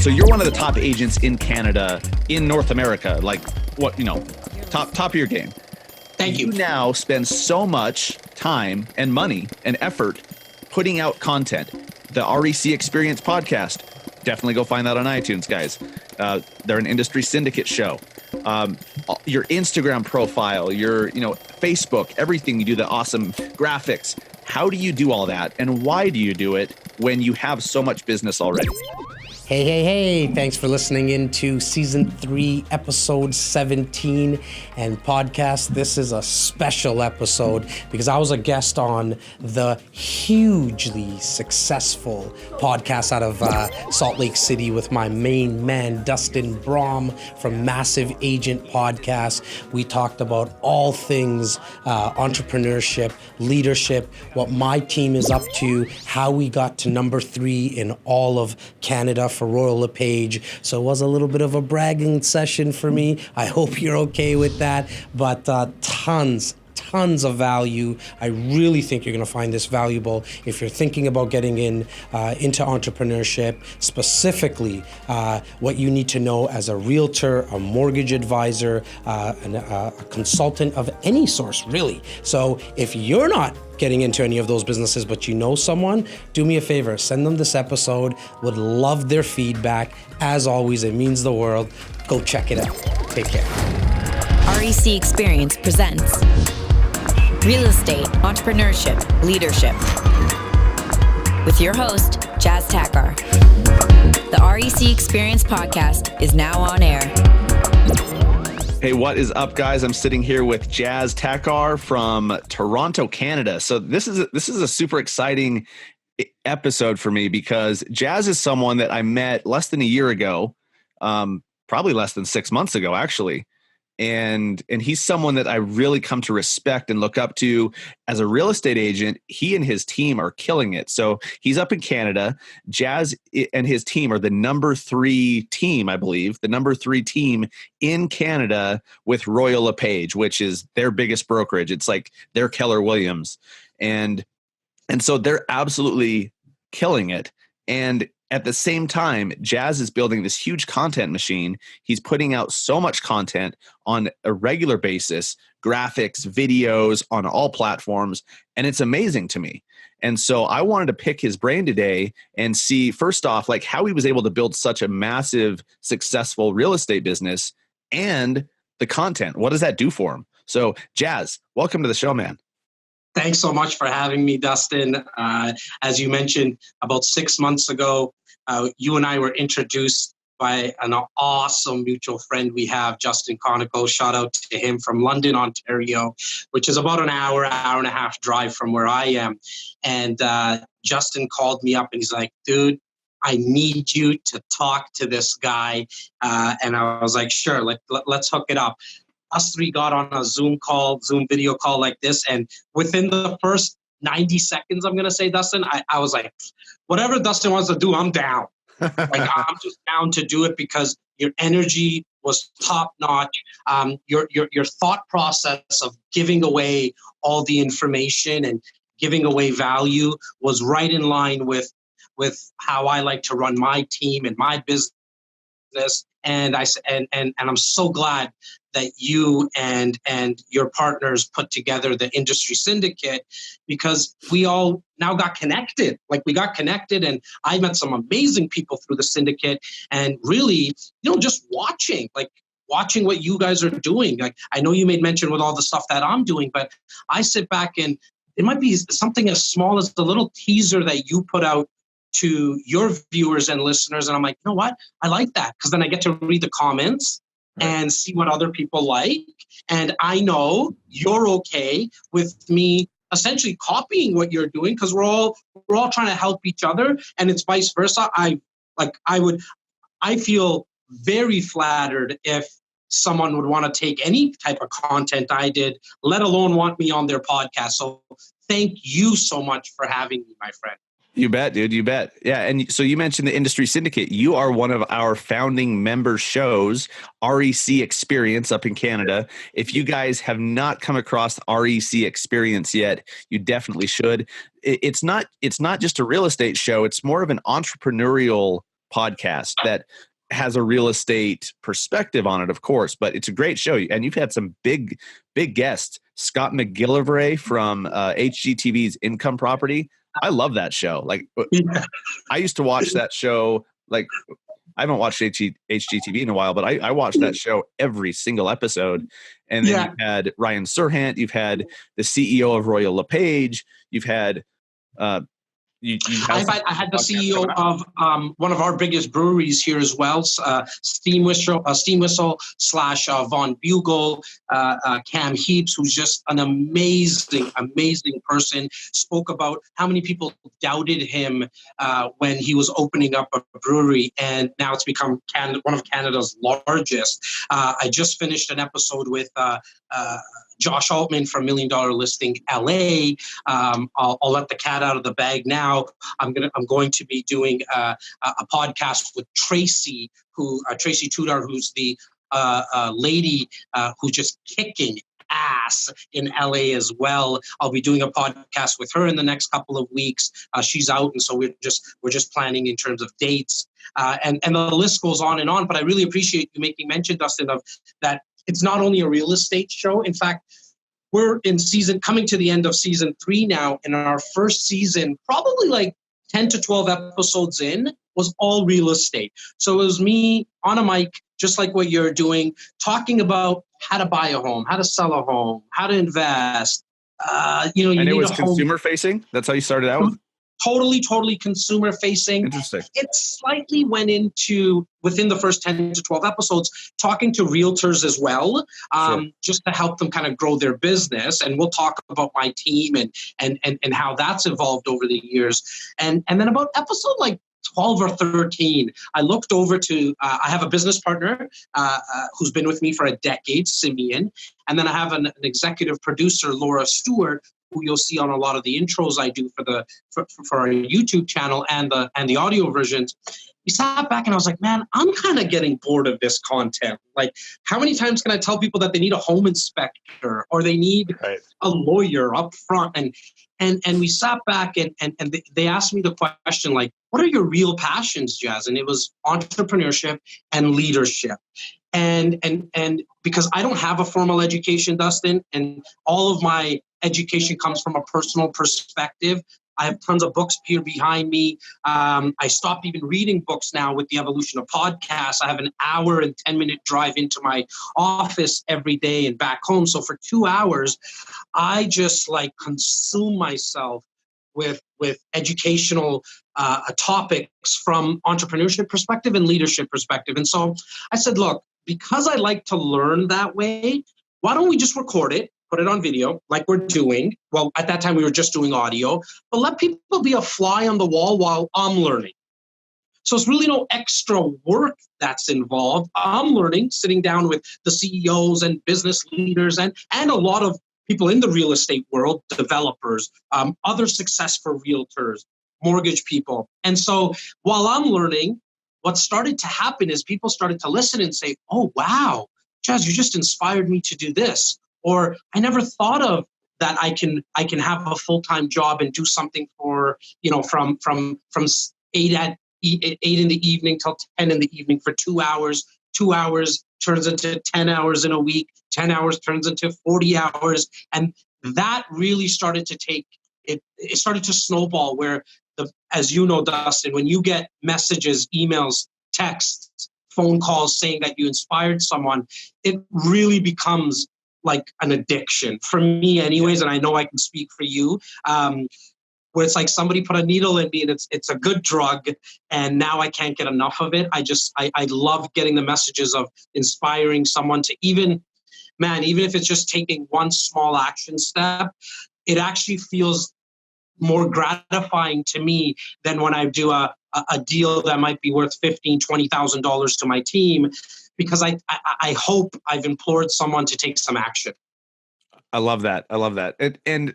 So you're one of the top agents in Canada, in North America, like what, top of your game. Thank you. You now spend so much time and money and effort putting out content. The REC Experience podcast, definitely go find that on iTunes, guys. They're an industry syndicate show. Your Instagram profile, your Facebook, everything you do, the awesome graphics. How do you do all that, and why do you do it when you have so much business already? Hey, thanks for listening in to Season 3, Episode 17 and podcast. This is a special episode because I was a guest on the hugely successful podcast out of Salt Lake City with my main man, Dustin Brohm from Massive Agent Podcast. We talked about all things entrepreneurship, leadership, what my team is up to, how we got to number 3 in all of Canada for Royal LePage. So it was a little bit of a bragging session for me. I hope you're okay with that. But tons of value. I really think you're going to find this valuable if you're thinking about getting into entrepreneurship, specifically what you need to know as a realtor, a mortgage advisor, a consultant of any source, really. So if you're not getting into any of those businesses, but you know someone, do me a favor, send them this episode. Would love their feedback. As always, it means the world. Go check it out. Take care. REC Experience presents Real Estate, Entrepreneurship, Leadership with your host, Jas Takhar. The REC Experience podcast is now on air. Hey, what is up, guys? I'm sitting here with Jas Takhar from Toronto, Canada. So this is a super exciting episode for me because Jas is someone that I met less than a year ago, probably less than 6 months ago, actually. And he's someone that I really come to respect and look up to as a real estate agent. He and his team are killing it. So he's up in Canada. Jas and his team are the number 3 team, I believe, the number 3 team in Canada with Royal LePage, which is their biggest brokerage. It's like their Keller Williams. And so they're absolutely killing it. And at the same time, Jas is building this huge content machine. He's putting out so much content on a regular basis, graphics, videos on all platforms, and it's amazing to me. And so I wanted to pick his brain today and see, first off, like how he was able to build such a massive, successful real estate business and the content. What does that do for him? So Jas, welcome to the show, man. Thanks so much for having me, Dustin. As you mentioned, about 6 months ago, you and I were introduced by an awesome mutual friend we have, Justin Conoco. Shout out to him from London, Ontario, which is about an hour and a half drive from where I am. And Justin called me up and he's like, dude, I need you to talk to this guy. And I was like, sure, let's hook it up. Us 3 got on a Zoom video call like this. And within the first 90 seconds, I'm going to say, Dustin, I was like, whatever Dustin wants to do, I'm down. Like, I'm just down to do it because your energy was top notch. Your thought process of giving away all the information and giving away value was right in line with how I like to run my team and my business. And I'm so glad that you and your partners put together the industry syndicate, because we all now got connected. Like, we got connected, and I met some amazing people through the syndicate. And really, just watching what you guys are doing. Like, I know you made mention with all the stuff that I'm doing, but I sit back and it might be something as small as the little teaser that you put out to your viewers and listeners. And I'm like, you know what? I like that, because then I get to read the comments and see what other people like. And I know you're okay with me essentially copying what you're doing, because we're all trying to help each other, and it's vice versa. I feel very flattered if someone would want to take any type of content I did, let alone want me on their podcast. So thank you so much for having me, my friend. You bet, dude. You bet. Yeah. And so you mentioned the industry syndicate. You are one of our founding member shows, REC Experience up in Canada. If you guys have not come across REC Experience yet, you definitely should. It's not just a real estate show. It's more of an entrepreneurial podcast that has a real estate perspective on it, of course, but it's a great show. And you've had some big guests. Scott McGillivray from HGTV's Income Property. I love that show. Like, I used to watch that show. Like, I haven't watched HGTV in a while, but I watched that show every single episode. And then you've had Ryan Serhant, you've had the CEO of Royal LePage, you've had I had the CEO of one of our biggest breweries here as well, Steam Whistle / Von Bugle, Cam Heaps, who's just an amazing person. Spoke about how many people doubted him when he was opening up a brewery, and now it's become one of Canada's largest. I just finished an episode with Josh Altman from $1 Million Listing LA. I'll let the cat out of the bag now. I'm going to be doing a podcast with Tracy Tudor, who's the lady who's just kicking ass in LA as well. I'll be doing a podcast with her in the next couple of weeks. She's out, and so we're just planning in terms of dates, and the list goes on and on. But I really appreciate you making mention, Dustin, of that. It's not only a real estate show. In fact, we're coming to the end of season 3 now. And our first season, probably like 10 to 12 episodes in, was all real estate. So it was me on a mic, just like what you're doing, talking about how to buy a home, how to sell a home, how to invest. And it was consumer facing. That's how you started out with? Totally consumer facing. Interesting. It slightly went into, within the first 10 to 12 episodes, talking to realtors as well, just to help them kind of grow their business. And we'll talk about my team and how that's evolved over the years. And then about episode like 12 or 13, I looked over to, I have a business partner who's been with me for a decade, Simeon. And then I have an executive producer, Laura Stewart, who you'll see on a lot of the intros I do for our YouTube channel and the audio versions. We sat back and I was like, man, I'm kind of getting bored of this content. Like, how many times can I tell people that they need a home inspector or they need a lawyer up front? And we sat back and they asked me the question, like, what are your real passions, Jas? And it was entrepreneurship and leadership. And because I don't have a formal education, Dustin, and all of my education comes from a personal perspective. I have tons of books here behind me. I stopped even reading books now with the evolution of podcasts. I have an hour and 10-minute drive into my office every day and back home. So for 2 hours, I just like consume myself with educational topics from entrepreneurship perspective and leadership perspective. And so I said, look, because I like to learn that way, why don't we just record it, put it on video like we're doing? Well, at that time we were just doing audio, but let people be a fly on the wall while I'm learning. So it's really no extra work that's involved. I'm learning, sitting down with the CEOs and business leaders and a lot of people in the real estate world, developers, other successful realtors, mortgage people. And so while I'm learning, what started to happen is people started to listen and say, oh, wow, Jas, you just inspired me to do this. Or I never thought of that I can have a full-time job and do something for, from 8 in the evening till 10 in the evening for 2 hours. 2 hours turns into 10 hours in a week. 10 hours turns into 40 hours. And that really started to it started to snowball where, as you know, Dustin, when you get messages, emails, texts, phone calls saying that you inspired someone, it really becomes like an addiction for me anyways. And I know I can speak for you, where it's like somebody put a needle in me and it's a good drug. And now I can't get enough of it. I love getting the messages of inspiring someone to even if it's just taking one small action step, it actually feels more gratifying to me than when I do a deal that might be worth $15,000, $20,000 to my team, because I hope I've implored someone to take some action. I love that. And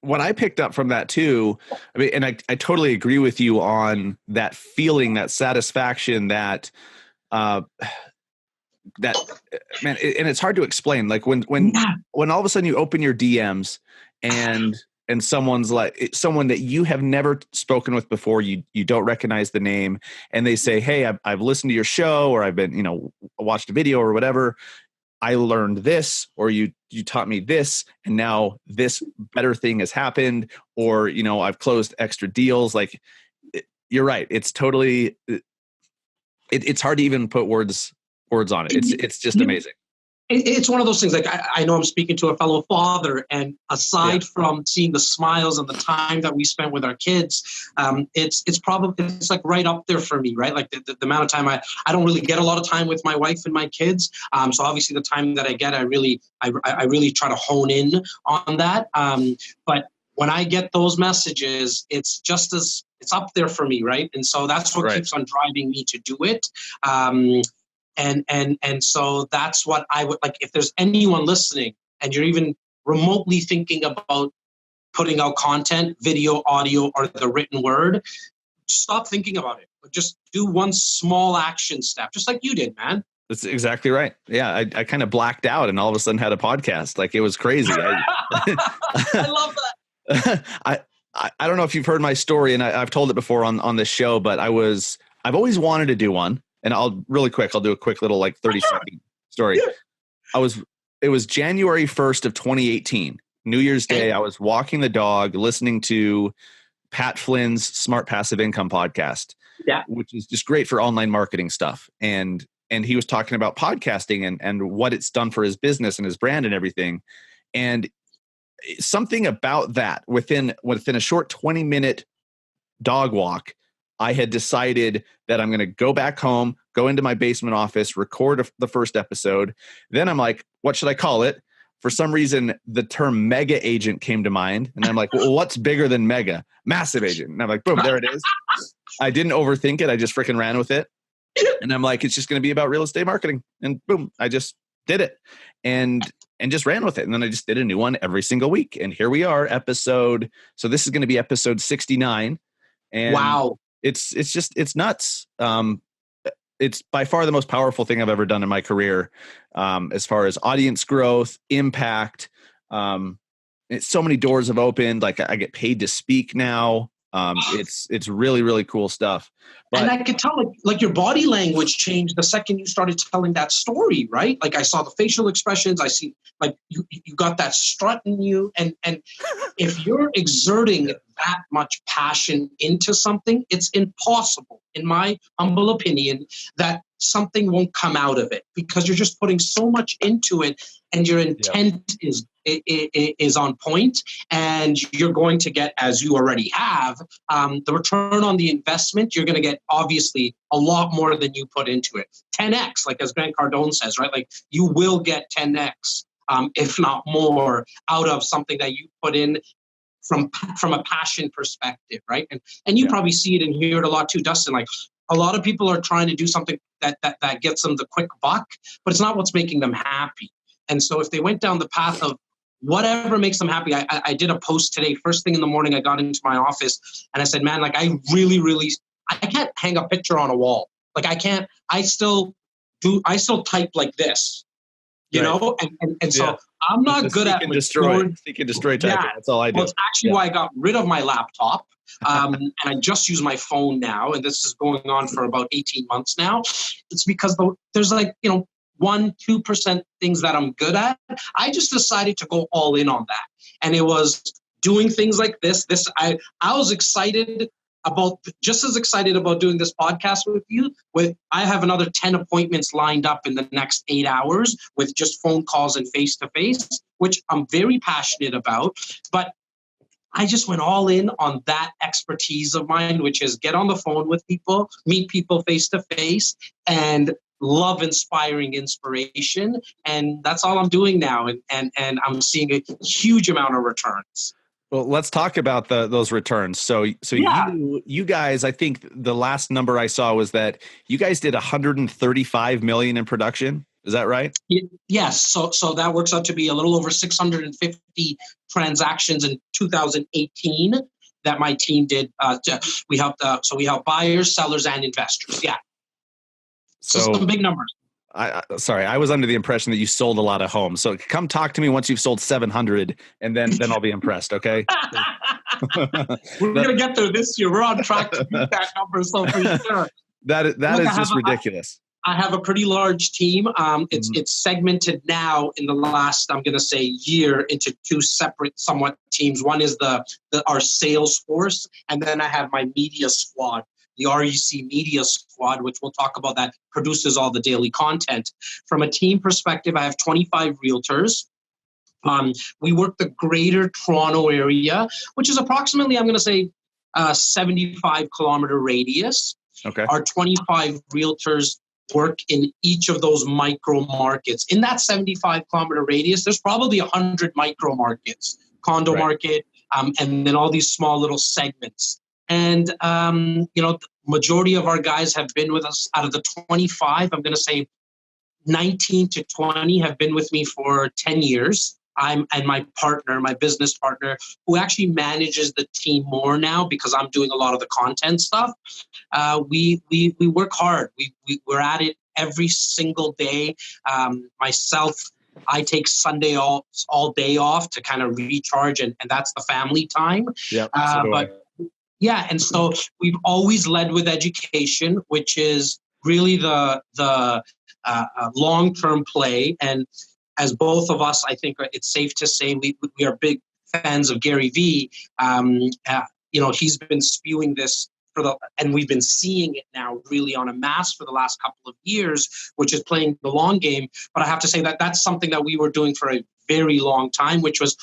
what I picked up from that too, I mean, and I totally agree with you on that feeling, that satisfaction, that man, and it's hard to explain. Like when all of a sudden you open your DMs and and someone's like someone that you have never spoken with before, you don't recognize the name, and they say, hey, I've listened to your show, or I've been, watched a video or whatever. I learned this, or you taught me this, and now this better thing has happened, or, I've closed extra deals. Like, you're right. It's totally, it's hard to even put words on it. It's just amazing. It's one of those things, like I know I'm speaking to a fellow father, and aside from seeing the smiles and the time that we spent with our kids, it's like right up there for me, right? Like the amount of time I don't really get a lot of time with my wife and my kids. So obviously the time that I get, I really try to hone in on that. But when I get those messages, it's up there for me, right? And so that's what keeps on driving me to do it. And so that's what I would like. If there's anyone listening and you're even remotely thinking about putting out content, video, audio, or the written word, stop thinking about it. But just do one small action step, just like you did, man. That's exactly right. Yeah, I kind of blacked out and all of a sudden had a podcast. Like, it was crazy. I love that. I don't know if you've heard my story, and I've told it before on this show, but I've always wanted to do one. And I'll do a quick little 30-second story. It was January 1st of 2018, New Year's Day. I was walking the dog, listening to Pat Flynn's Smart Passive Income podcast, which is just great for online marketing stuff. And he was talking about podcasting and what it's done for his business and his brand and everything. And something about that within a short 20-minute dog walk, I had decided that I'm going to go back home, go into my basement office, record the first episode. Then I'm like, what should I call it? For some reason, the term mega agent came to mind. And I'm like, well, what's bigger than mega? Massive agent. And I'm like, boom, there it is. I didn't overthink it. I just freaking ran with it. And I'm like, it's just going to be about real estate marketing. And boom, I just did it and just ran with it. And then I just did a new one every single week. And here we are, so this is going to be episode 69. And wow. It's nuts. It's by far the most powerful thing I've ever done in my career, as far as audience growth, impact. So many doors have opened. Like, I get paid to speak now. It's really, really cool stuff. And I could tell, like your body language changed the second you started telling that story, right? Like, I saw the facial expressions. I see, like, you got that strut in you. And if you're exerting that much passion into something, it's impossible, in my humble opinion, that something won't come out of it, because you're just putting so much into it, and your intent is on point, and you're going to get, as you already have, the return on the investment. You're going to get obviously a lot more than you put into it. 10x, like as Grant Cardone says, right? Like, you will get 10x, if not more, out of something that you put in from a passion perspective, right? And you probably see it and hear it a lot too, Dustin. Like, a lot of people are trying to do something that gets them the quick buck, but it's not what's making them happy. And so if they went down the path of whatever makes them happy, I did a post today, first thing in the morning. I got into my office and I said, man, like, I can't hang a picture on a wall. Like, I still type like this, you know? And so I'm not good at seek and destroy typing. Yeah. That's all I do. Well, it's actually why I got rid of my laptop. And I just use my phone now. And this is going on for about 18 months now. It's because there's 1-2% things that I'm good at. I just decided to go all in on that. And it was doing things like this. I was excited about, just as excited about doing this podcast with you. I have another 10 appointments lined up in the next 8 hours with just phone calls and face-to-face, which I'm very passionate about. But I just went all in on that expertise of mine, which is get on the phone with people, meet people face-to-face, and love inspiring inspiration. And that's all I'm doing now. And I'm seeing a huge amount of returns. Well, let's talk about those returns. So you guys, I think the last number I saw was that you guys did 135 million in production. Is that right? Yes. So that works out to be a little over 650 transactions in 2018 that my team did. We helped buyers, sellers, and investors. Yeah. So some big numbers. Sorry, I was under the impression that you sold a lot of homes. So come talk to me once you've sold 700, and then I'll be impressed. Okay. We're going to get there this year. We're on track to beat that number. So for sure. That is just ridiculous. I have a pretty large team. It's segmented now in the last, I'm going to say, year into two separate somewhat teams. One is our sales force, and then I have my media squad, the REC media squad, which we'll talk about, that produces all the daily content. From a team perspective, I have 25 realtors. We work the greater Toronto area, which is approximately, I'm going to say, 75-kilometer radius. Okay. Our 25 realtors work in each of those micro markets. In that 75-kilometer radius, there's probably 100 micro markets, condo market, and then all these small little segments. And, the majority of our guys have been with us. Out of the 25, I'm going to say 19 to 20 have been with me for 10 years. And my partner, my business partner, who actually manages the team more now because I'm doing a lot of the content stuff. We work hard. We're at it every single day. Myself, I take Sunday all day off to kind of recharge, and that's the family time. Yeah. And so we've always led with education, which is really the long-term play. And as both of us, I think it's safe to say we are big fans of Gary Vee. He's been spewing this and we've been seeing it now really on a mass for the last couple of years, which is playing the long game. But I have to say that that's something that we were doing for a very long time, which was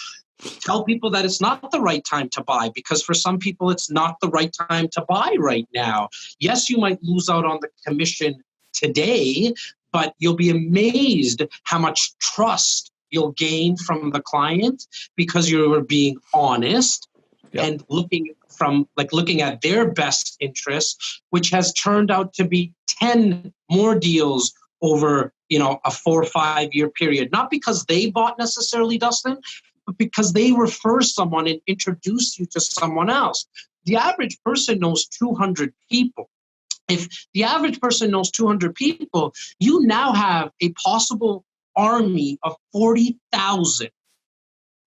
tell people that it's not the right time to buy, because for some people, it's not the right time to buy right now. Yes, you might lose out on the commission today, but you'll be amazed how much trust you'll gain from the client because you're being honest and looking at their best interests, which has turned out to be 10 more deals over, a 4 or 5 year period. Not because they bought necessarily, Dustin, but because they refer someone and introduce you to someone else. The average person knows 200 people. If the average person knows 200 people, you now have a possible army of 40,000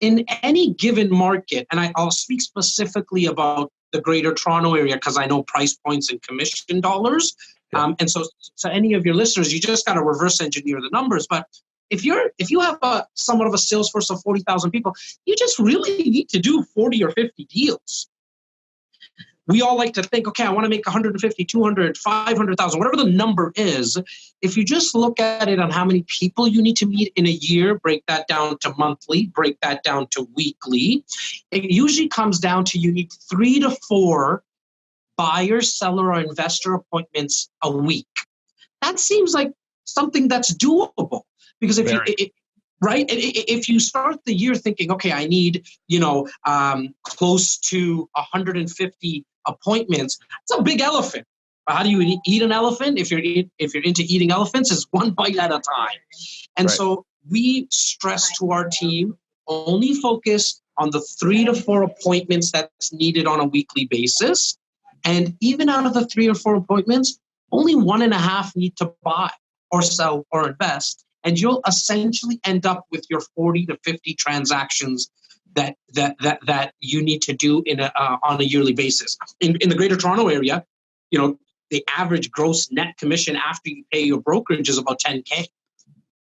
in any given market. And I'll speak specifically about the greater Toronto area because I know price points and commission dollars. And so any of your listeners, you just got to reverse engineer the numbers. But if you have somewhat of a sales force of 40,000 people, you just really need to do 40 or 50 deals. We all like to think, okay, I want to make 150, 200, 500,000, whatever the number is. If you just look at it on how many people you need to meet in a year, break that down to monthly, break that down to weekly, it usually comes down to you need 3 to 4 buyer, seller, or investor appointments a week. That seems like something that's doable because if you start the year thinking, okay, I need, close to 150 appointments, it's a big elephant. How do you eat an elephant? If you're into eating elephants, it's one bite at a time. And so we stress to our team, only focus on the 3 to 4 appointments that's needed on a weekly basis. And even out of the 3 or 4 appointments, only 1.5 need to buy or sell or invest. And you'll essentially end up with your 40 to 50 transactions that you need to do on a yearly basis. In the Greater Toronto area, the average gross net commission after you pay your brokerage is about $10K.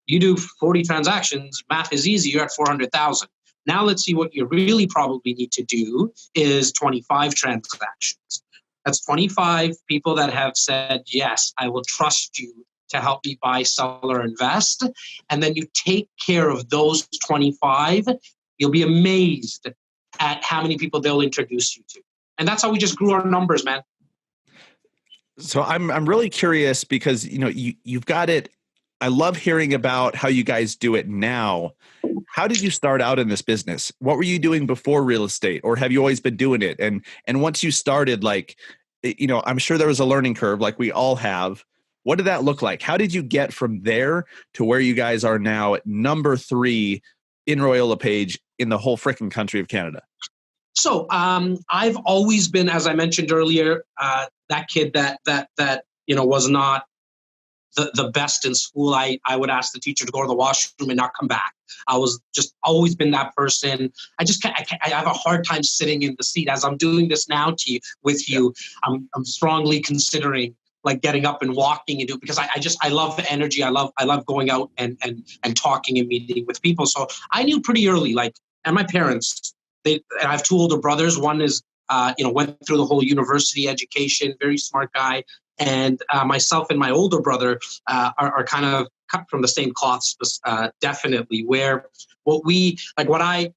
You do 40 transactions, math is easy, you're at $400,000. Now let's see what you really probably need to do is 25 transactions. That's 25 people that have said, yes, I will trust you to help me buy, sell, or invest. And then you take care of those 25. You'll be amazed at how many people they'll introduce you to. And that's how we just grew our numbers, man. So I'm really curious because, you've got it. I love hearing about how you guys do it now. How did you start out in this business? What were you doing before real estate, or have you always been doing it? And once you started, I'm sure there was a learning curve like we all have. What did that look like? How did you get from there to where you guys are now at number 3 in Royal LePage in the whole freaking country of Canada? So I've always been, as I mentioned earlier, that kid that was not the best in school. I would ask the teacher to go to the washroom and not come back. I was just always been that person. I have a hard time sitting in the seat. As I'm doing this now with you, I'm strongly considering like getting up and walking and do, because I love the energy. I love going out and talking and meeting with people. So I knew pretty early, like, and my parents, and I have two older brothers. One is, went through the whole university education, very smart guy. And myself and my older brother are kind of cut from the same cloth, definitely. Where what I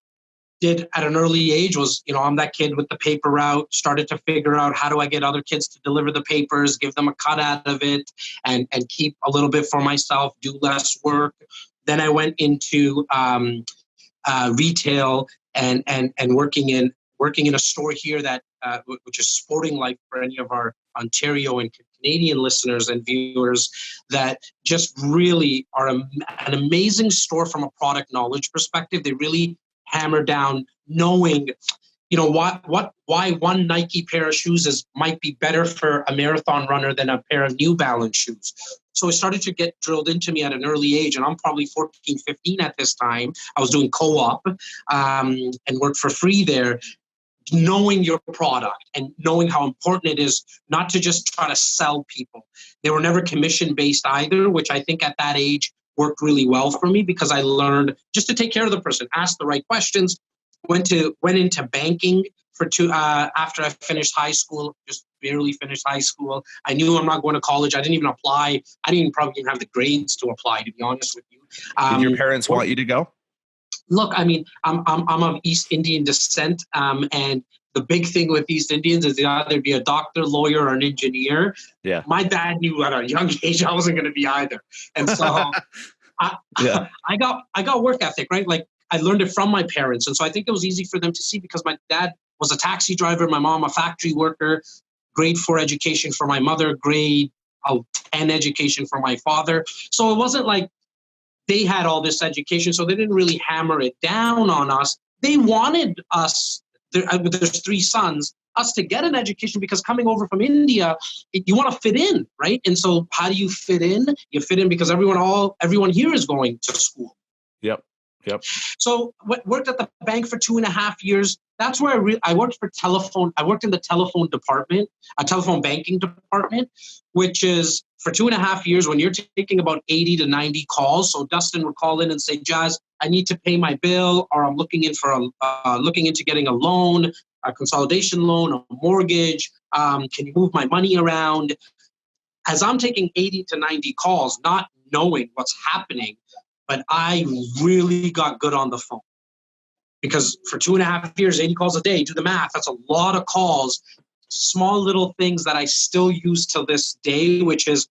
did at an early age was, I'm that kid with the paper route, started to figure out how do I get other kids to deliver the papers, give them a cut out of it, and keep a little bit for myself, do less work. Then I went into retail and working in a store here that which is Sporting Life for any of our Ontario and Canadian listeners and viewers, that just really are an amazing store from a product knowledge perspective. They really hammer down knowing, why one Nike pair of shoes might be better for a marathon runner than a pair of New Balance shoes. So it started to get drilled into me at an early age, and I'm probably 14, 15 at this time. I was doing co-op and worked for free there. Knowing your product and knowing how important it is not to just try to sell people. They were never commission-based either, which I think at that age worked really well for me because I learned just to take care of the person, ask the right questions, went into banking after I finished high school, just barely finished high school. I knew I'm not going to college. I didn't even apply. I didn't probably even have the grades to apply, to be honest with you. Did your parents want you to go? Look, I mean, I'm of East Indian descent, and the big thing with East Indians is they either be a doctor, lawyer, or an engineer. Yeah. My dad knew at a young age I wasn't going to be either, and so I got work ethic, right? Like I learned it from my parents, and so I think it was easy for them to see because my dad was a taxi driver, my mom a factory worker, grade 4 education for my mother, grade 10 education for my father. So it wasn't like they had all this education, so they didn't really hammer it down on us. They wanted us, there's 3 sons, us to get an education because coming over from India, you want to fit in, right? And so how do you fit in? You fit in because everyone here is going to school. Yep. So worked at the bank for 2.5 years. That's where I worked for telephone. I worked in the telephone department, a telephone banking department, which is for 2.5 years when you're taking about 80 to 90 calls. So Dustin would call in and say, Jas, I need to pay my bill, or I'm looking into getting a loan, a consolidation loan, a mortgage. Can you move my money around? As I'm taking 80 to 90 calls, not knowing what's happening, but I really got good on the phone. Because for 2.5 years, 80 calls a day, do the math, that's a lot of calls. Small little things that I still use till this day, which is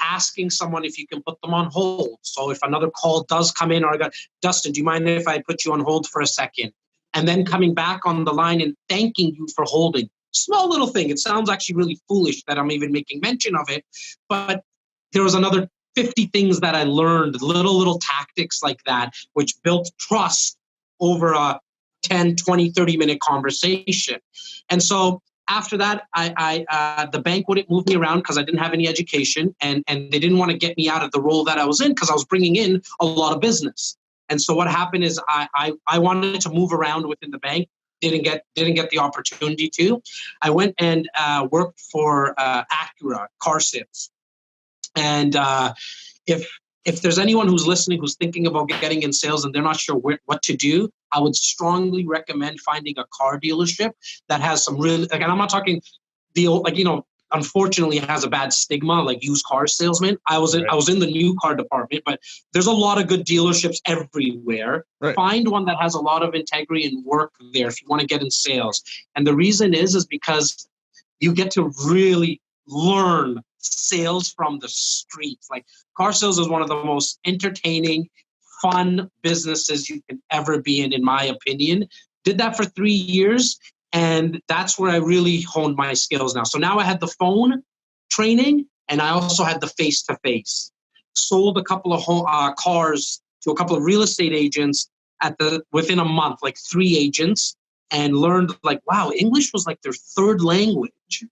asking someone if you can put them on hold. So if another call does come in, or I got, Dustin, do you mind if I put you on hold for a second? And then coming back on the line and thanking you for holding. Small little thing. It sounds actually really foolish that I'm even making mention of it, but there was another 50 things that I learned, little tactics like that, which built trust over a 10, 20, 30-minute conversation. And so after that, the bank wouldn't move me around because I didn't have any education, and they didn't want to get me out of the role that I was in because I was bringing in a lot of business. And so what happened is I wanted to move around within the bank, didn't get the opportunity to. I went and worked for Acura car sales. And if there's anyone who's listening who's thinking about getting in sales and they're not sure what to do, I would strongly recommend finding a car dealership that has some really, and I'm not talking unfortunately it has a bad stigma like used car salesman. I was in the new car department, but there's a lot of good dealerships everywhere. Right. Find one that has a lot of integrity and work there if you want to get in sales. And the reason is because you get to really learn sales from the streets. Like car sales is one of the most entertaining, fun businesses you can ever be in my opinion. Did that for 3 years, and that's where I really honed my skills now. So now I had the phone training, and I also had the face-to-face. Sold a couple of cars to a couple of real estate agents within a month, like 3 agents, and learned like, wow, English was like their 3rd language.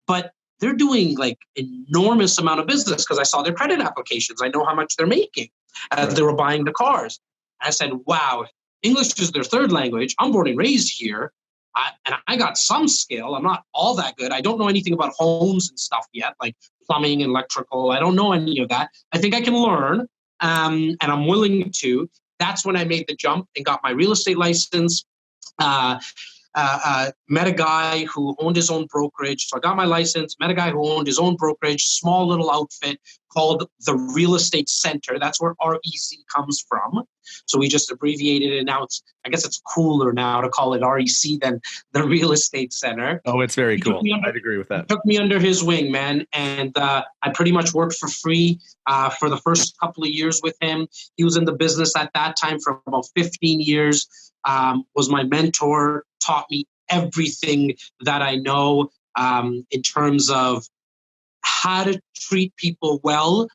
But they're doing like enormous amount of business because I saw their credit applications. I know how much they're making as they were buying the cars. I said, wow, English is their third language. I'm born and raised here. And I got some skill. I'm not all that good. I don't know anything about homes and stuff yet, like plumbing and electrical. I don't know any of that. I think I can learn, and I'm willing to. That's when I made the jump and got my real estate license. Met a guy who owned his own brokerage. So I got my license, met a guy who owned his own brokerage, small little outfit called the Real Estate Center. That's where REC comes from. So we just abbreviated it. Now I guess it's cooler now to call it REC than the Real Estate Center. Oh, it's very cool. I'd agree with that. He took me under his wing, man. And I pretty much worked for free for the first couple of years with him. He was in the business at that time for about 15 years, was my mentor, taught me everything that I know in terms of how to treat people well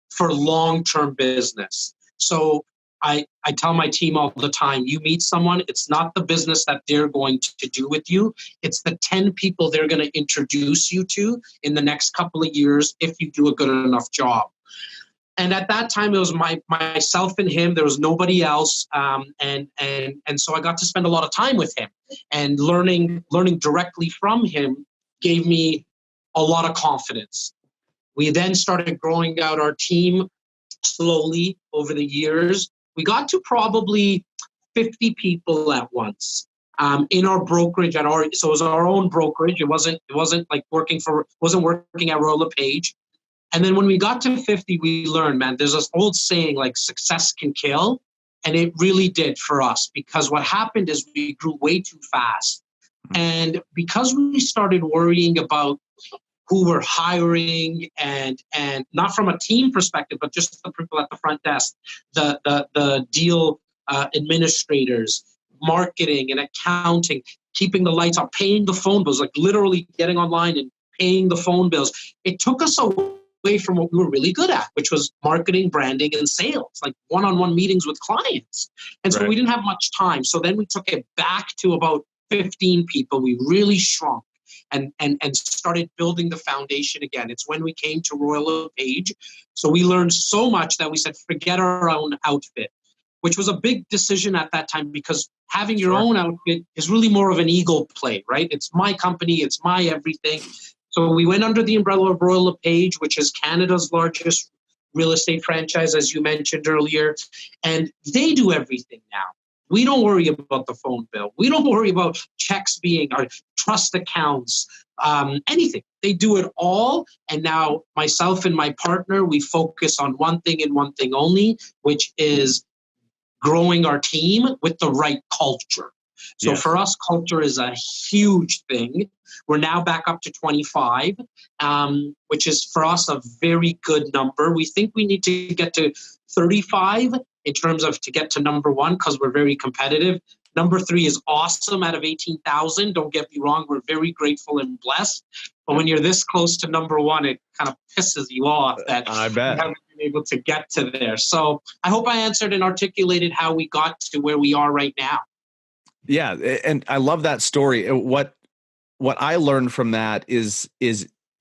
for long-term business. So I tell my team all the time, you meet someone, it's not the business that they're going to do with you. It's the 10 people they're going to introduce you to in the next couple of years if you do a good enough job. And at that time, it was myself and him. There was nobody else. And so I got to spend a lot of time with him. And learning directly from him gave me a lot of confidence. We then started growing out our team slowly over the years. We got to probably 50 people at once in our brokerage so it was our own brokerage. It wasn't like working at Royal LePage. And then when we got to 50, we learned, man, there's this old saying like success can kill. And it really did for us, because what happened is we grew way too fast. And because we started worrying about who we're hiring and not from a team perspective, but just the people at the front desk, the deal administrators, marketing and accounting, keeping the lights on, paying the phone bills, like literally getting online and paying the phone bills. It took us away from what we were really good at, which was marketing, branding, and sales, like one-on-one meetings with clients. And so we didn't have much time. So then we took it back to about 15 people. We really shrunk and started building the foundation again. It's when we came to Royal LePage. So we learned so much that we said, forget our own outfit, which was a big decision at that time, because having your own outfit is really more of an ego play, right? It's my company, it's my everything. So we went under the umbrella of Royal LePage, which is Canada's largest real estate franchise, as you mentioned earlier. And they do everything now. We don't worry about the phone bill. We don't worry about checks being our trust accounts, anything. They do it all. And now myself and my partner, we focus on one thing and one thing only, which is growing our team with the right culture. So for us, culture is a huge thing. We're now back up to 25, which is for us a very good number. We think we need to get to 35 in terms of to get to number one, because we're very competitive. Number 3 is awesome out of 18,000. Don't get me wrong. We're very grateful and blessed. But when you're this close to number 1, it kind of pisses you off that I bet. we haven't been able to get to there. So I hope I answered and articulated how we got to where we are right now. Yeah. And I love that story. What I learned from that is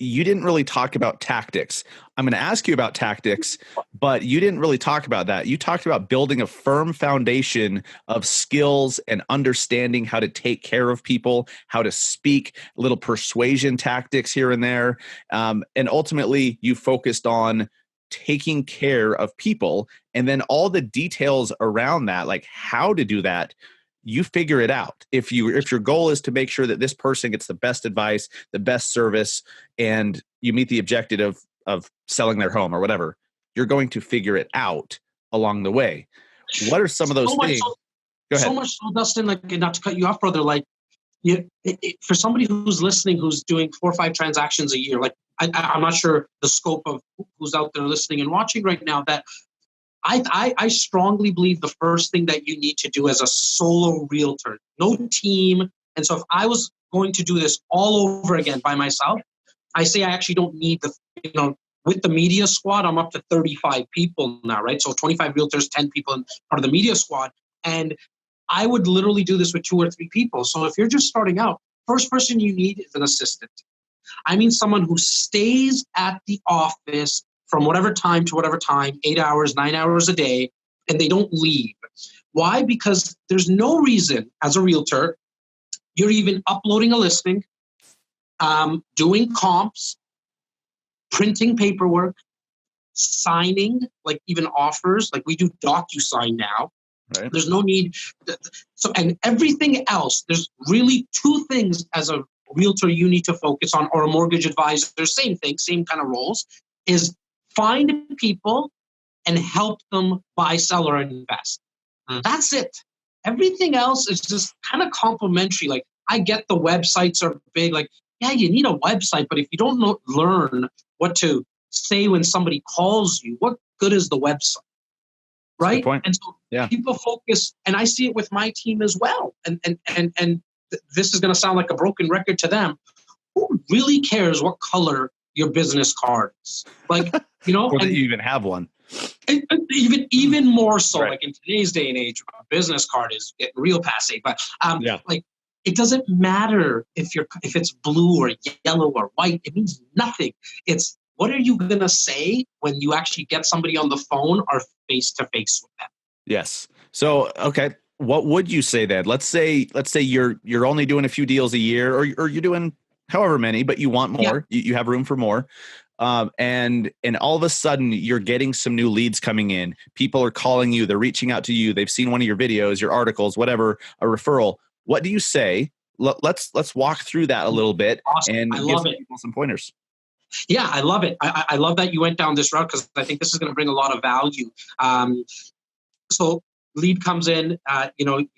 you didn't really talk about tactics. I'm going to ask you about tactics, but you didn't really talk about that. You talked about building a firm foundation of skills and understanding how to take care of people, how to speak, little persuasion tactics here and there. And ultimately, you focused on taking care of people, and then all the details around that, like how to do that, you figure it out. If your goal is to make sure that this person gets the best advice, the best service, and you meet the objective of selling their home or whatever, you're going to figure it out along the way. What are some of those things? Go ahead. So much so, Dustin, like, not to cut you off, brother, like for somebody who's listening, who's doing 4 or 5 transactions a year, like I'm not sure the scope of who's out there listening and watching right now, that I strongly believe the first thing that you need to do as a solo realtor, no team. And so if I was going to do this all over again by myself, I say I actually don't need with the media squad, I'm up to 35 people now, right? So 25 realtors, 10 people in part of the media squad. And I would literally do this with 2 or 3 people. So if you're just starting out, first person you need is an assistant. I mean someone who stays at the office from whatever time to whatever time, 8 hours, 9 hours a day, and they don't leave. Why? Because there's no reason as a realtor you're even uploading a listing, doing comps, printing paperwork, signing, like even offers, like we do DocuSign now. Right. There's no need. So, and everything else, there's really two things as a realtor you need to focus on, or a mortgage advisor, same thing, same kind of roles, is find people and help them buy, sell, or invest. That's it. Everything else is just kind of complimentary. Like, I get the websites are big. Like, yeah, you need a website, but if you don't learn what to say when somebody calls you, what good is the website? Right? Good point. And so people focus, and I see it with my team as well. And this is going to sound like a broken record to them. Who really cares what color your business card is? Like, or that you even have one. Even more so, right. Like in today's day and age, a business card is getting real passé. But like, it doesn't matter if it's blue or yellow or white. It means nothing. It's what are you gonna say when you actually get somebody on the phone or face to face with them? Yes. So okay, what would you say then? Let's say you're only doing a few deals a year, or you're doing however many, but you want more. Yeah. You have room for more. And all of a sudden you're getting some new leads coming in. People are calling you. They're reaching out to you. They've seen one of your videos, your articles, whatever, a referral. What do you say? Let's walk through that a little bit. Awesome. And give people some pointers. Yeah, I love it. I love that you went down this route, because I think this is going to bring a lot of value. So lead comes in, you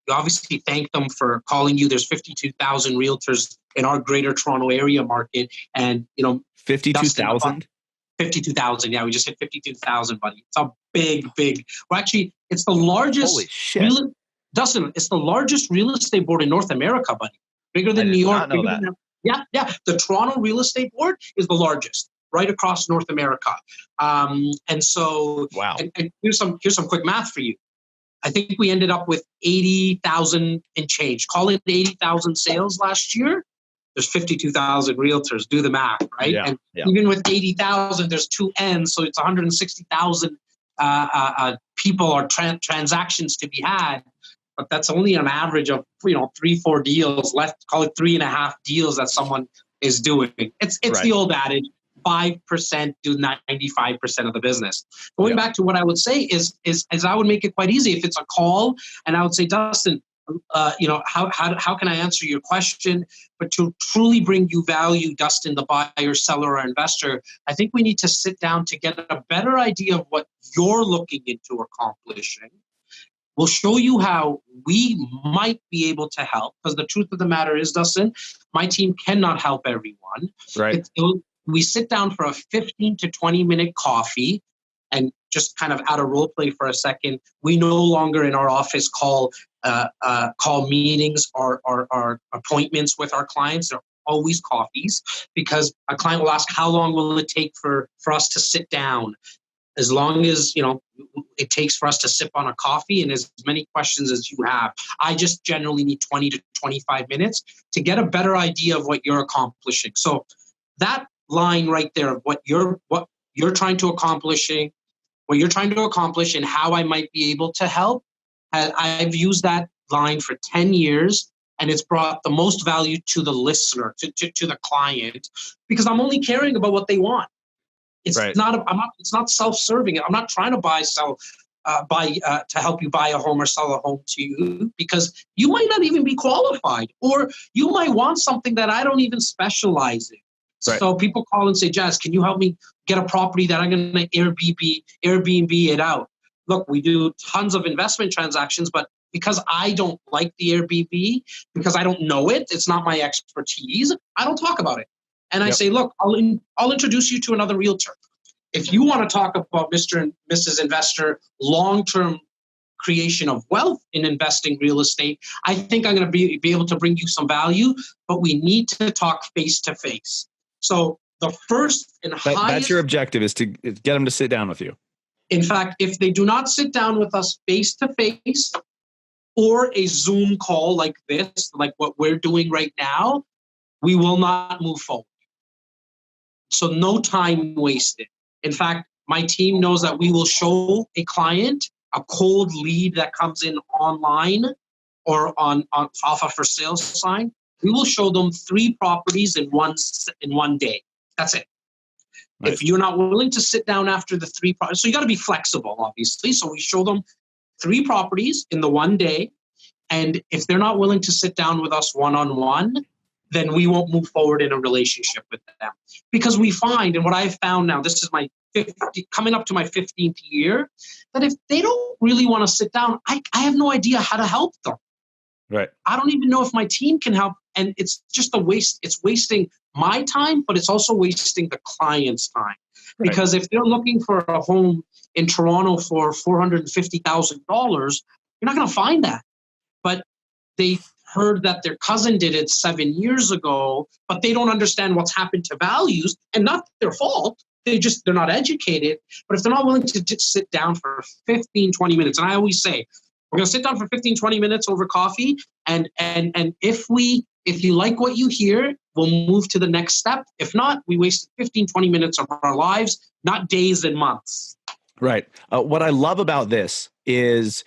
obviously thank them for calling you. There's 52,000 realtors in our greater Toronto area market. And, 52,000? 52,000. Yeah, we just hit 52,000, buddy. It's a big. Well, actually, it's the largest. Holy shit. Dustin, it's the largest real estate board in North America, buddy. Bigger than New York. Yeah. The Toronto Real Estate Board is the largest right across North America. And so, wow. And here's some quick math for you. I think we ended up with 80,000 and change. Call it 80,000 sales last year. There's 52,000 realtors. Do the math, right? Yeah, and even with 80,000, there's two N's, so it's 160,000 people or transactions to be had. But that's only an average of 3-4 deals left. Call it 3.5 deals that someone is doing. It's right. The old adage: 5% do 95% of the business. Going back to what I would say is I would make it quite easy. If it's a call, and I would say, Dustin, how can I answer your question? But to truly bring you value, Dustin, the buyer, seller, or investor, I think we need to sit down to get a better idea of what you're looking into accomplishing. We'll show you how we might be able to help, because the truth of the matter is, Dustin, my team cannot help everyone. Right. We sit down for a 15 to 20-minute coffee, and just kind of out of role play for a second, we no longer in our office call meetings or appointments with our clients. They're always coffees, because a client will ask, how long will it take for us to sit down? As long as, it takes for us to sip on a coffee, and as many questions as you have. I just generally need 20 to 25 minutes to get a better idea of what you're accomplishing. So that line right there of what you're trying to accomplish, and how I might be able to help, I've used that line for 10 years, and it's brought the most value to the listener, to the client, because I'm only caring about what they want. It's right. It's not self-serving. I'm not trying to to help you buy a home or sell a home to you, because you might not even be qualified, or you might want something that I don't even specialize in. Right. So people call and say, Jas, can you help me get a property that I'm going to Airbnb it out? Look, we do tons of investment transactions, but because I don't like the Airbnb, because I don't know it, it's not my expertise, I don't talk about it. And I say, look, I'll introduce you to another realtor. If you want to talk about Mr. and Mrs. Investor, long-term creation of wealth in investing real estate, I think I'm going to be able to bring you some value, but we need to talk face-to-face. So the first and highest... That's your objective, is to get them to sit down with you. In fact, if they do not sit down with us face-to-face, or a Zoom call like this, like what we're doing right now, we will not move forward. So no time wasted. In fact, my team knows that we will show a client a cold lead that comes in online or on off a for sale sign. We will show them 3 properties in one day. That's it. Nice. If you're not willing to sit down after the 3 properties, so you got to be flexible, obviously. So we show them 3 properties in the one day. And if they're not willing to sit down with us one-on-one, then we won't move forward in a relationship with them. Because we find, and what I've found now, this is my coming up to my 15th year, that if they don't really want to sit down, I have no idea how to help them. Right. I don't even know if my team can help. And it's just a waste. It's wasting my time, but it's also wasting the client's time. Right. Because if they're looking for a home in Toronto for $450,000, you're not going to find that. But they heard that their cousin did it 7 years ago, but they don't understand what's happened to values, and not their fault. They're not educated. But if they're not willing to just sit down for 15, 20 minutes, and I always say, we're going to sit down for 15, 20 minutes over coffee. And if you like what you hear, we'll move to the next step. If not, we wasted 15, 20 minutes of our lives, not days and months. Right. What I love about this is,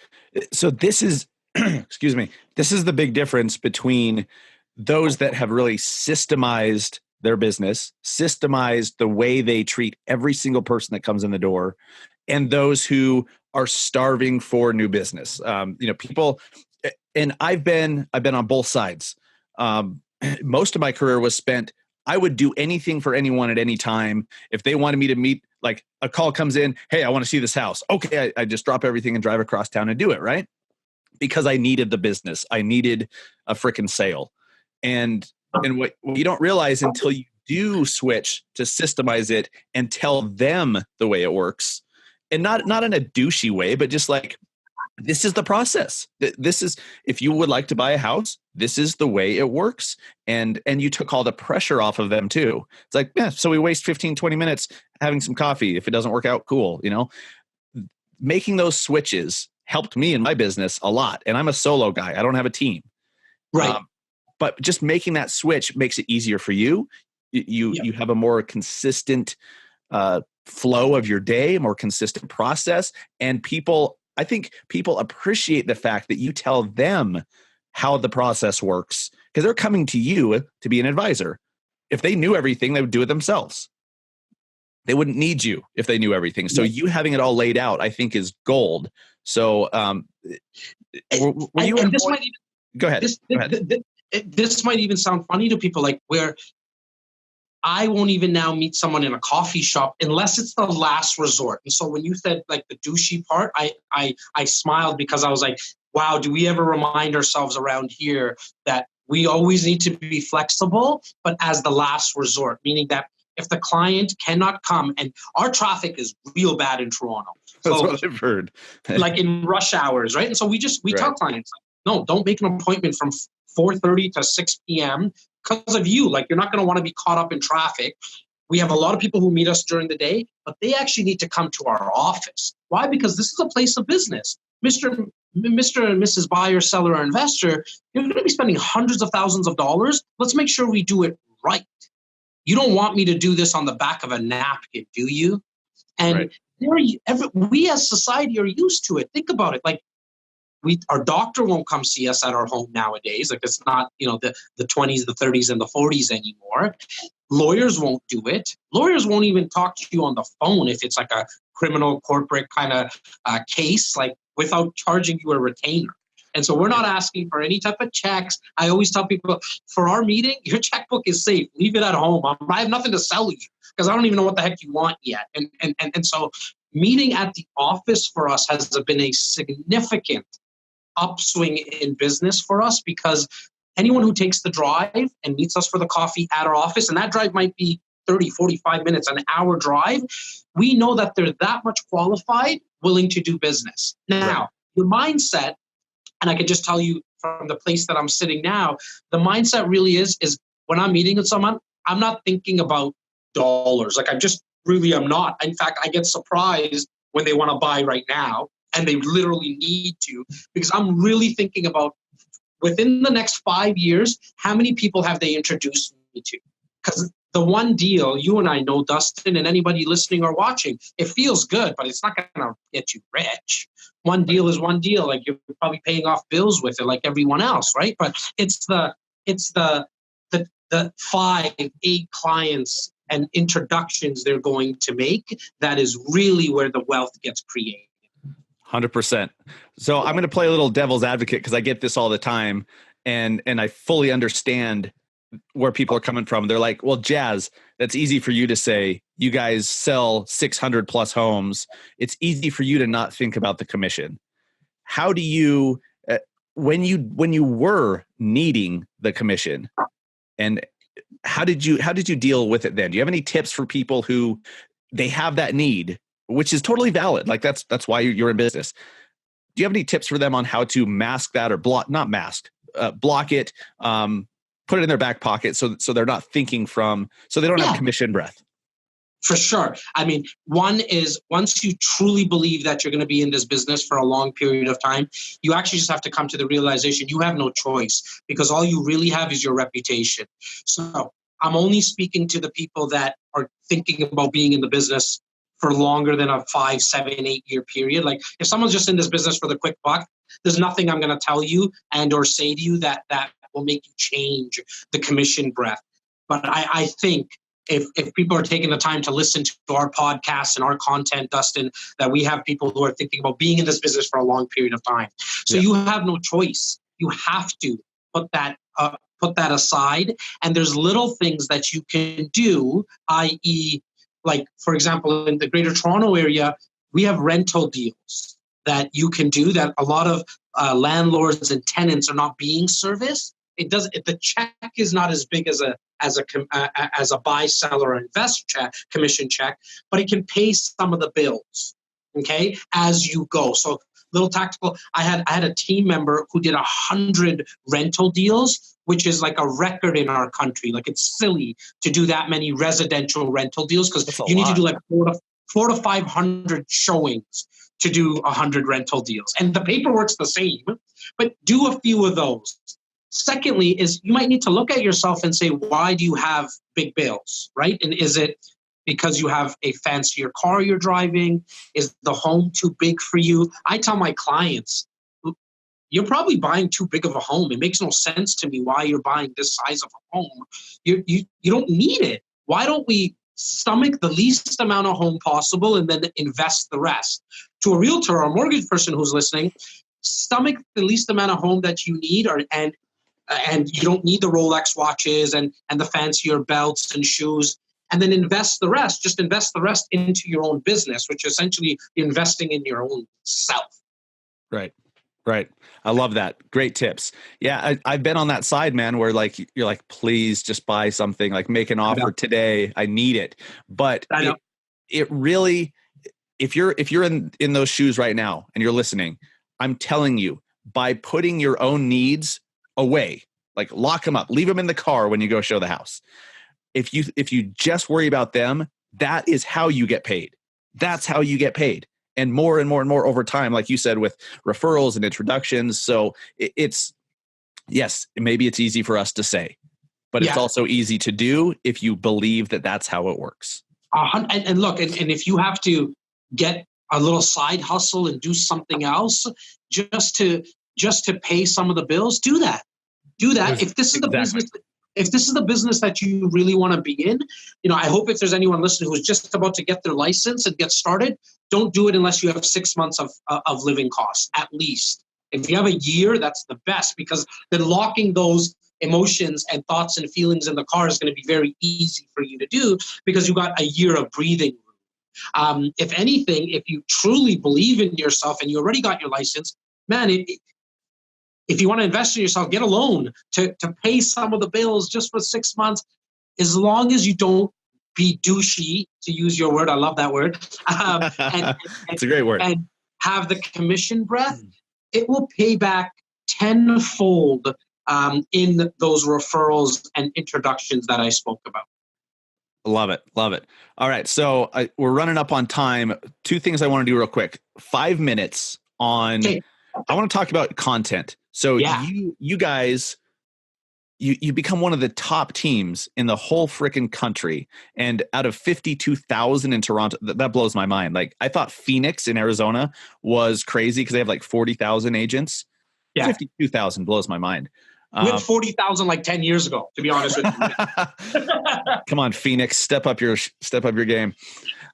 so this is, excuse me, this is the big difference between those that have really systemized their business, systemized the way they treat every single person that comes in the door, and those who are starving for new business. People, and I've been on both sides. Most of my career was spent, I would do anything for anyone at any time. If they wanted me to meet, like a call comes in, hey, I want to see this house. Okay, I just drop everything and drive across town and do it, right? Because I needed the business. I needed a freaking sale. And what you don't realize until you do switch to systemize it and tell them the way it works, and not in a douchey way, but just like, this is the process. This is, if you would like to buy a house, this is the way it works. And you took all the pressure off of them too. It's like, yeah, so we waste 15, 20 minutes having some coffee. If it doesn't work out, cool. Making those switches helped me in my business a lot. And I'm a solo guy. I don't have a team. Right. But just making that switch makes it easier for you. You have a more consistent flow of your day, a more consistent process. And I think people appreciate the fact that you tell them how the process works, because they're coming to you to be an advisor. If they knew everything, they would do it themselves. They wouldn't need you if they knew everything. So you having it all laid out, I think, is gold. So go ahead. This might even sound funny to people, like where I won't even now meet someone in a coffee shop unless it's the last resort. And so when you said like the douchey part, I smiled, because I was like, wow, do we ever remind ourselves around here that we always need to be flexible, but as the last resort, meaning that if the client cannot come, and our traffic is real bad in Toronto. That's what I've heard. Like in rush hours, right? And so we tell clients, no, don't make an appointment from 4:30 to 6 p.m. because of you. Like, you're not going to want to be caught up in traffic. We have a lot of people who meet us during the day, but they actually need to come to our office. Why? Because this is a place of business. Mr. and Mrs. Buyer, seller, or investor, you're going to be spending hundreds of thousands of dollars. Let's make sure we do it right. You don't want me to do this on the back of a napkin, do you? And we as society are used to it. Think about it. Like, our doctor won't come see us at our home nowadays. Like, it's not, the 20s, the 30s, and the 40s anymore. Lawyers won't do it. Lawyers won't even talk to you on the phone if it's like a criminal corporate kind of case, like without charging you a retainer. And so we're not asking for any type of checks. I always tell people, for our meeting, your checkbook is safe. Leave it at home. I have nothing to sell you because I don't even know what the heck you want yet. And so meeting at the office for us has been a significant upswing in business for us, because anyone who takes the drive and meets us for the coffee at our office, and that drive might be 30, 45 minutes, an hour drive, we know that they're that much qualified, willing to do business. Now, your mindset, and I can just tell you from the place that I'm sitting now, the mindset really is when I'm meeting with someone, I'm not thinking about dollars. Like, I'm not. In fact, I get surprised when they want to buy right now, and they literally need to, because I'm really thinking about, within the next 5 years, how many people have they introduced me to? Because the one deal, you and I know, Dustin, and anybody listening or watching, it feels good, but it's not going to get you rich. One deal is one deal. Like, you're probably paying off bills with it like everyone else, right? But it's the 5-8 clients and introductions they're going to make that is really where the wealth gets created. 100%. So I'm going to play a little devil's advocate because I get this all the time, and I fully understand where people are coming from. They're like, well, Jas, that's easy for you to say. You guys sell 600 plus homes. It's easy for you to not think about the commission. How do you, when you were needing the commission, and how did you deal with it then? Do you have any tips for people who they have that need, which is totally valid? Like, that's why you're in business. Do you have any tips for them on how to mask that, or block it, put it in their back pocket so they're not thinking so they don't have commission breath? For sure. I mean, one is, once you truly believe that you're going to be in this business for a long period of time, you actually just have to come to the realization you have no choice, because all you really have is your reputation. So I'm only speaking to the people that are thinking about being in the business for longer than a 5, 7, 8 year period. Like, if someone's just in this business for the quick buck, there's nothing I'm going to tell you and or say to you that will make you change the commission breath. But I think if people are taking the time to listen to our podcast and our content, Dustin, that we have people who are thinking about being in this business for a long period of time. So you have no choice. You have to put that aside. And there's little things that you can do, i.e., like, for example, in the Greater Toronto area, we have rental deals that you can do that a lot of landlords and tenants are not being serviced. The check is not as big as a buy, sell, or invest check, commission check, but it can pay some of the bills, okay, as you go. So, little tactical. I had a team member who did 100 rental deals, which is like a record in our country. Like, it's silly to do that many residential rental deals, because you need to do like 400 to 500 showings to do 100 rental deals. And the paperwork's the same, but do a few of those. Secondly, is you might need to look at yourself and say, why do you have big bills, right? And is it because you have a fancier car you're driving? Is the home too big for you? I tell my clients, you're probably buying too big of a home. It makes no sense to me why you're buying this size of a home. You don't need it. Why don't we stomach the least amount of home possible and then invest the rest? To a realtor or a mortgage person who's listening, stomach the least amount of home that you need, and you don't need the Rolex watches and the fancier belts and shoes, and then invest the rest. Just invest the rest into your own business, which is essentially investing in your own self. Right. I love that. Great tips. Yeah, I've been on that side, man, where like you're like, please just buy something, like make an offer today. I need it. But it really, if you're in those shoes right now and you're listening, I'm telling you, by putting your own needs away, like lock them up, leave them in the car when you go show the house. If you just worry about them, that is how you get paid. That's how you get paid. And more and more and more over time, like you said, with referrals and introductions. So maybe it's easy for us to say, but it's also easy to do if you believe that that's how it works. And look, and if you have to get a little side hustle and do something else just to pay some of the bills, do that. If this is the business, if this is the business that you really want to be in, I hope if there's anyone listening who's just about to get their license and get started, don't do it unless you have 6 months of living costs, at least. If you have a year, that's the best, because then locking those emotions and thoughts and feelings in the car is going to be very easy for you to do, because you got a year of breathing room. If anything, if you truly believe in yourself and you already got your license, man, if you want to invest in yourself, get a loan to pay some of the bills just for 6 months, as long as you don't be douchey, to use your word. I love that word. It's a great word. And have the commission breath. It will pay back tenfold in those referrals and introductions that I spoke about. Love it. All right. So we're running up on time. 2 things I want to do real quick. 5 minutes on, I want to talk about content. So you guys you become one of the top teams in the whole freaking country. And out of 52,000 in Toronto, that blows my mind. Like, I thought Phoenix in Arizona was crazy because they have like 40,000 agents. Yeah. 52,000 blows my mind. We had 40,000 like 10 years ago, to be honest with you. Come on, Phoenix, step up your game.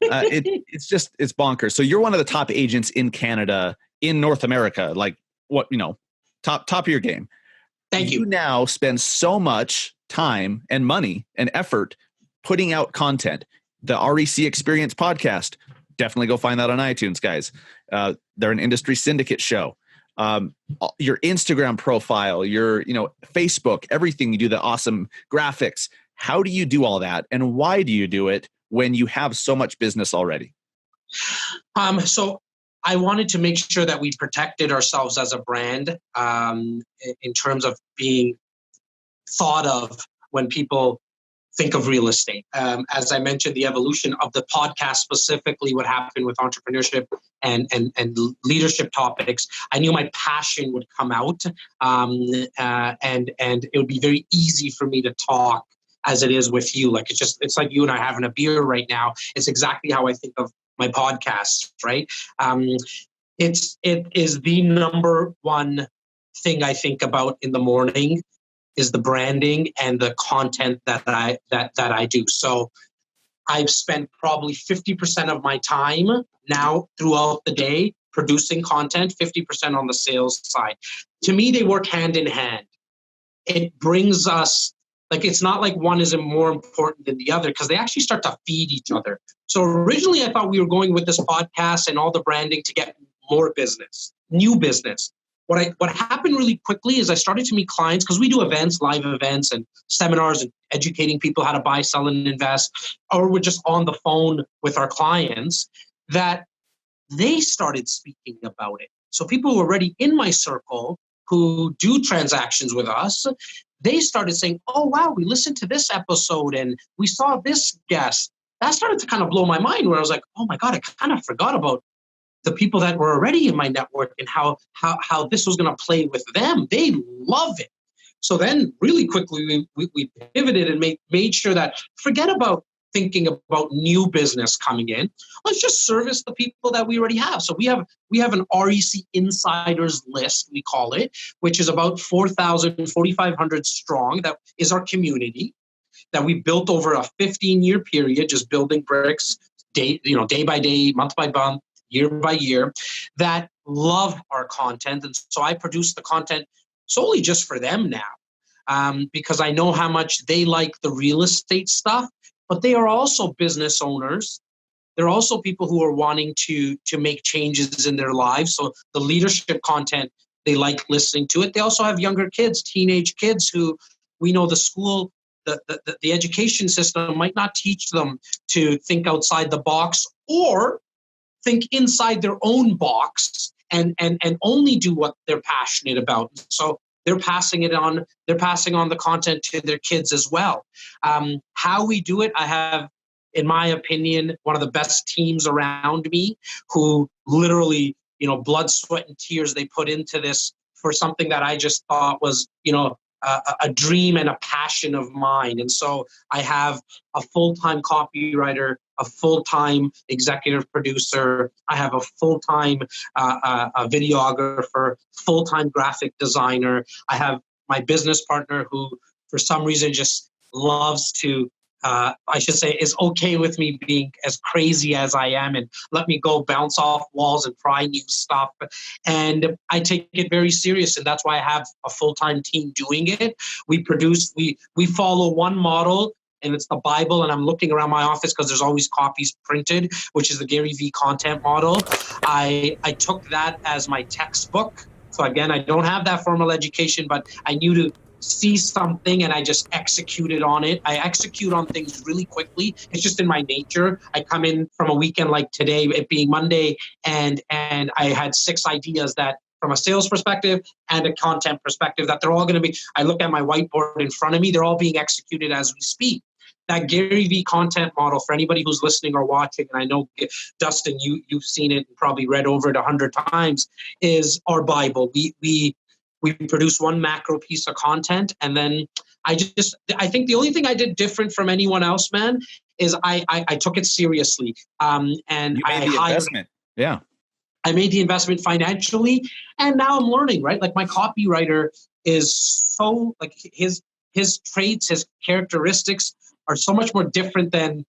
It's bonkers. So you're one of the top agents in Canada, in North America, like top of your game. Thank you. You now spend so much time and money and effort putting out content. The REC Experience podcast, definitely go find that on iTunes, guys. They're an industry syndicate show. Your Instagram profile, your Facebook, everything you do, the awesome graphics. How do you do all that, and why do you do it when you have so much business already? So I wanted to make sure that we protected ourselves as a brand in terms of being thought of when people think of real estate. As I mentioned, the evolution of the podcast, specifically what happened with entrepreneurship and leadership topics, I knew my passion would come out, and it would be very easy for me to talk as it is with you. Like it's like you and I having a beer right now. It's exactly how I think of my podcast, right? It is the number one thing I think about in the morning is the branding and the content that I do. So I've spent probably 50% of my time now throughout the day producing content, 50% on the sales side. To me, they work hand in hand. It brings us, like, it's not like one is more important than the other because they actually start to feed each other. So originally I thought we were going with this podcast and all the branding to get more business, new business. What happened really quickly is I started to meet clients because we do events, live events and seminars and educating people how to buy, sell, and invest, or we're just on the phone with our clients, that they started speaking about it. So people who are already in my circle who do transactions with us, they started saying, oh, wow, we listened to this episode and we saw this guest. That started to kind of blow my mind where I was like, oh my God, I kind of forgot about the people that were already in my network and how this was going to play with them. They love it. So then really quickly, we pivoted and made sure that forget about thinking about new business coming in. Let's just service the people that we already have. So we have an REC Insiders list, we call it, which is about 4,500 strong. That is our community that we built over a 15-year period, just building bricks day by day, month by month, year by year, that love our content. And so I produce the content solely just for them now, because I know how much they like the real estate stuff, but they are also business owners. They're also people who are wanting to make changes in their lives. So the leadership content, they like listening to it. They also have younger kids, teenage kids who we know the school, the education system might not teach them to think outside the box or think inside their own box and only do what they're passionate about. So they're passing it on. They're passing on the content to their kids as well. How we do it, I have, in my opinion, one of the best teams around me who literally, blood, sweat, and tears they put into this for something that I just thought was, a dream and a passion of mine. And so I have a full-time copywriter, a full-time executive producer. I have a full-time a videographer, full-time graphic designer. I have my business partner who, for some reason, just loves to, is okay with me being as crazy as I am and let me go bounce off walls and try new stuff. And I take it very serious. And that's why I have a full-time team doing it. We follow one model, and it's the Bible. And I'm looking around my office because there's always copies printed, which is the Gary V content model. I took that as my textbook. So again, I don't have that formal education, but I knew to see something and I just executed on it. I execute on things really quickly. It's just in my nature. I come in from a weekend like today, it being Monday, and I had 6 ideas that from a sales perspective and a content perspective that they're all going to be, I look at my whiteboard in front of me, they're all being executed as we speak. That Gary V content model, for anybody who's listening or watching, and I know, Dustin, you've seen it and probably read over it 100 times, is our Bible. We produce one macro piece of content, and then I think the only thing I did different from anyone else, man, is I took it seriously. And You made I the hired, investment. Yeah. I made the investment financially, and now I'm learning, right? Like my copywriter is so like his traits, his characteristics are so much more different than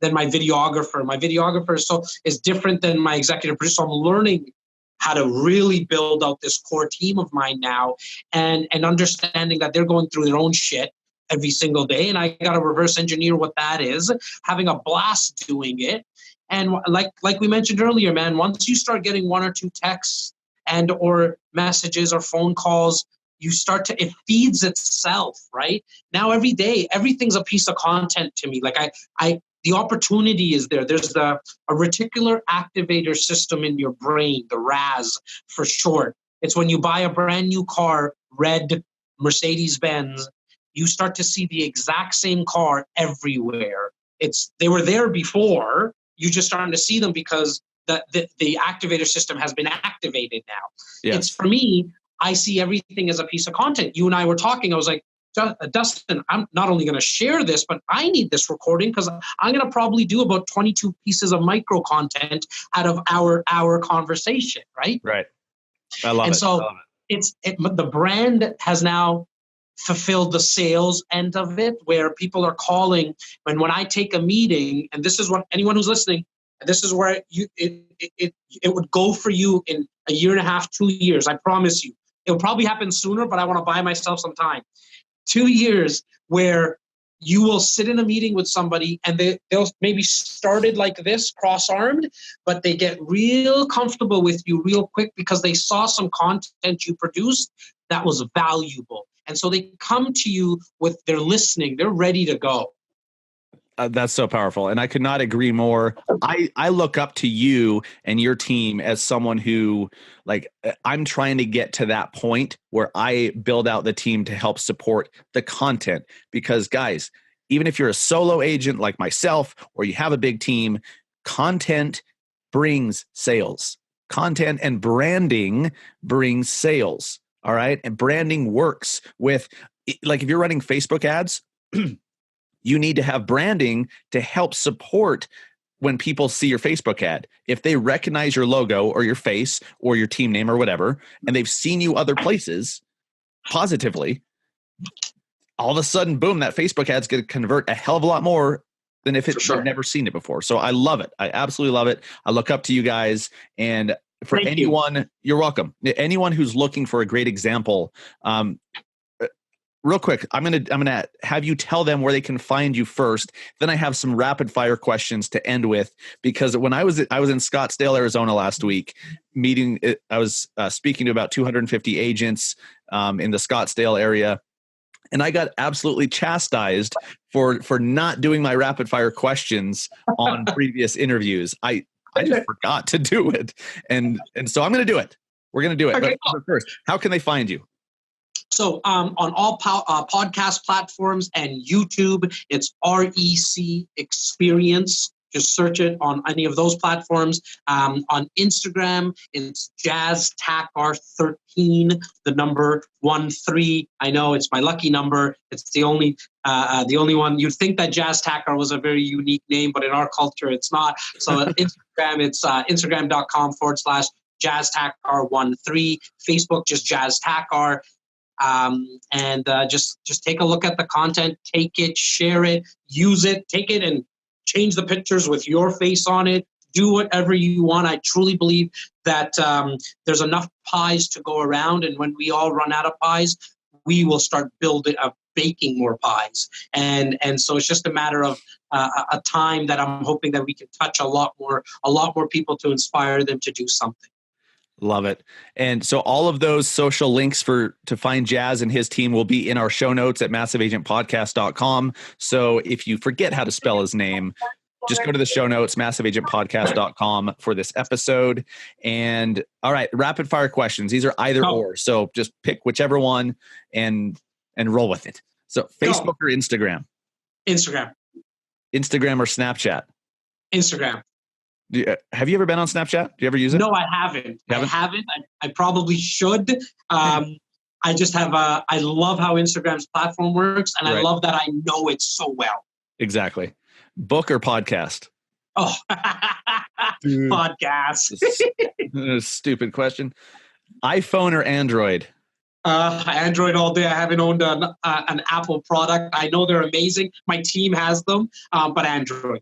my videographer. My videographer is different than my executive producer. So I'm learning how to really build out this core team of mine now, and understanding that they're going through their own shit every single day, and I got to reverse engineer what that is, having a blast doing it. And like we mentioned earlier, man, once you start getting one or two texts and or messages or phone calls, you start to, it feeds itself, right? Now every day, everything's a piece of content to me. Like the opportunity is there. There's a reticular activator system in your brain, the RAS for short. It's when you buy a brand new car, red Mercedes-Benz, you start to see the exact same car everywhere. They were there before. You're just starting to see them because the activator system has been activated now. Yes. It's, for me, I see everything as a piece of content. You and I were talking. I was like, Dustin, I'm not only going to share this, but I need this recording because I'm going to probably do about 22 pieces of micro content out of our conversation, right? Right. I love it. And so the brand has now fulfilled the sales end of it, where people are calling. When I take a meeting, and this is what anyone who's listening, this is where it would go for you in a year and a half, 2 years. I promise you, it'll probably happen sooner, but I want to buy myself some time. 2 years where you will sit in a meeting with somebody and they'll maybe started like this, cross-armed, but they get real comfortable with you real quick because they saw some content you produced that was valuable. And so they come to you with, they're listening, they're ready to go. That's so powerful. And I could not agree more. I look up to you and your team as someone who, like, I'm trying to get to that point where I build out the team to help support the content. Because guys, even if you're a solo agent like myself, or you have a big team, content brings sales. Content and branding brings sales. All right. And branding works with, like, if you're running Facebook ads, you need to have branding to help support when people see your Facebook ad. If they recognize your logo or your face or your team name or whatever, and they've seen you other places positively, all of a sudden, boom, that Facebook ad's going to convert a hell of a lot more than if they've never seen it before. So I love it. I absolutely love it. I look up to you guys. And for anyone, you're welcome. Anyone who's looking for a great example, real quick, I'm gonna have you tell them where they can find you first. Then I have some rapid fire questions to end with, because when I was in Scottsdale, Arizona last week, I was speaking to about 250 agents in the Scottsdale area, and I got absolutely chastised for not doing my rapid fire questions on previous interviews. I just forgot to do it, and so I'm going to do it. We're going to do it. Okay, but first, how can they find you? So on all podcast platforms and YouTube, it's REC Experience. Just search it on any of those platforms. On Instagram, it's Jas Takhar 13, the number 13. I know it's my lucky number. It's the only one. You'd think that Jas Takhar was a very unique name, but in our culture, it's not. So on Instagram, it's Instagram.com/Jas Takhar 13. Facebook, just Jas Takhar. And just take a look at the content, take it, share it, use it, take it and change the pictures with your face on it. Do whatever you want. I truly believe that there's enough pies to go around, and when we all run out of pies, we will start baking more pies. And so it's just a matter of a time that I'm hoping that we can touch a lot more people to inspire them to do something. Love it. And so all of those social links to find Jas and his team will be in our show notes at massiveagentpodcast.com. So if you forget how to spell his name, just go to the show notes, massiveagentpodcast.com for this episode. And all right, rapid fire questions. These are either or. So just pick whichever one and roll with it. So Facebook or Instagram? Instagram. Instagram or Snapchat? Instagram. Have you ever been on Snapchat? Do you ever use it? No, I haven't. I probably should. I just have I love how Instagram's platform works, and I love that I know it so well. Exactly. Book or podcast? Oh, podcast. Stupid question. iPhone or Android? Android all day. I haven't owned an Apple product. I know they're amazing. My team has them, but Android.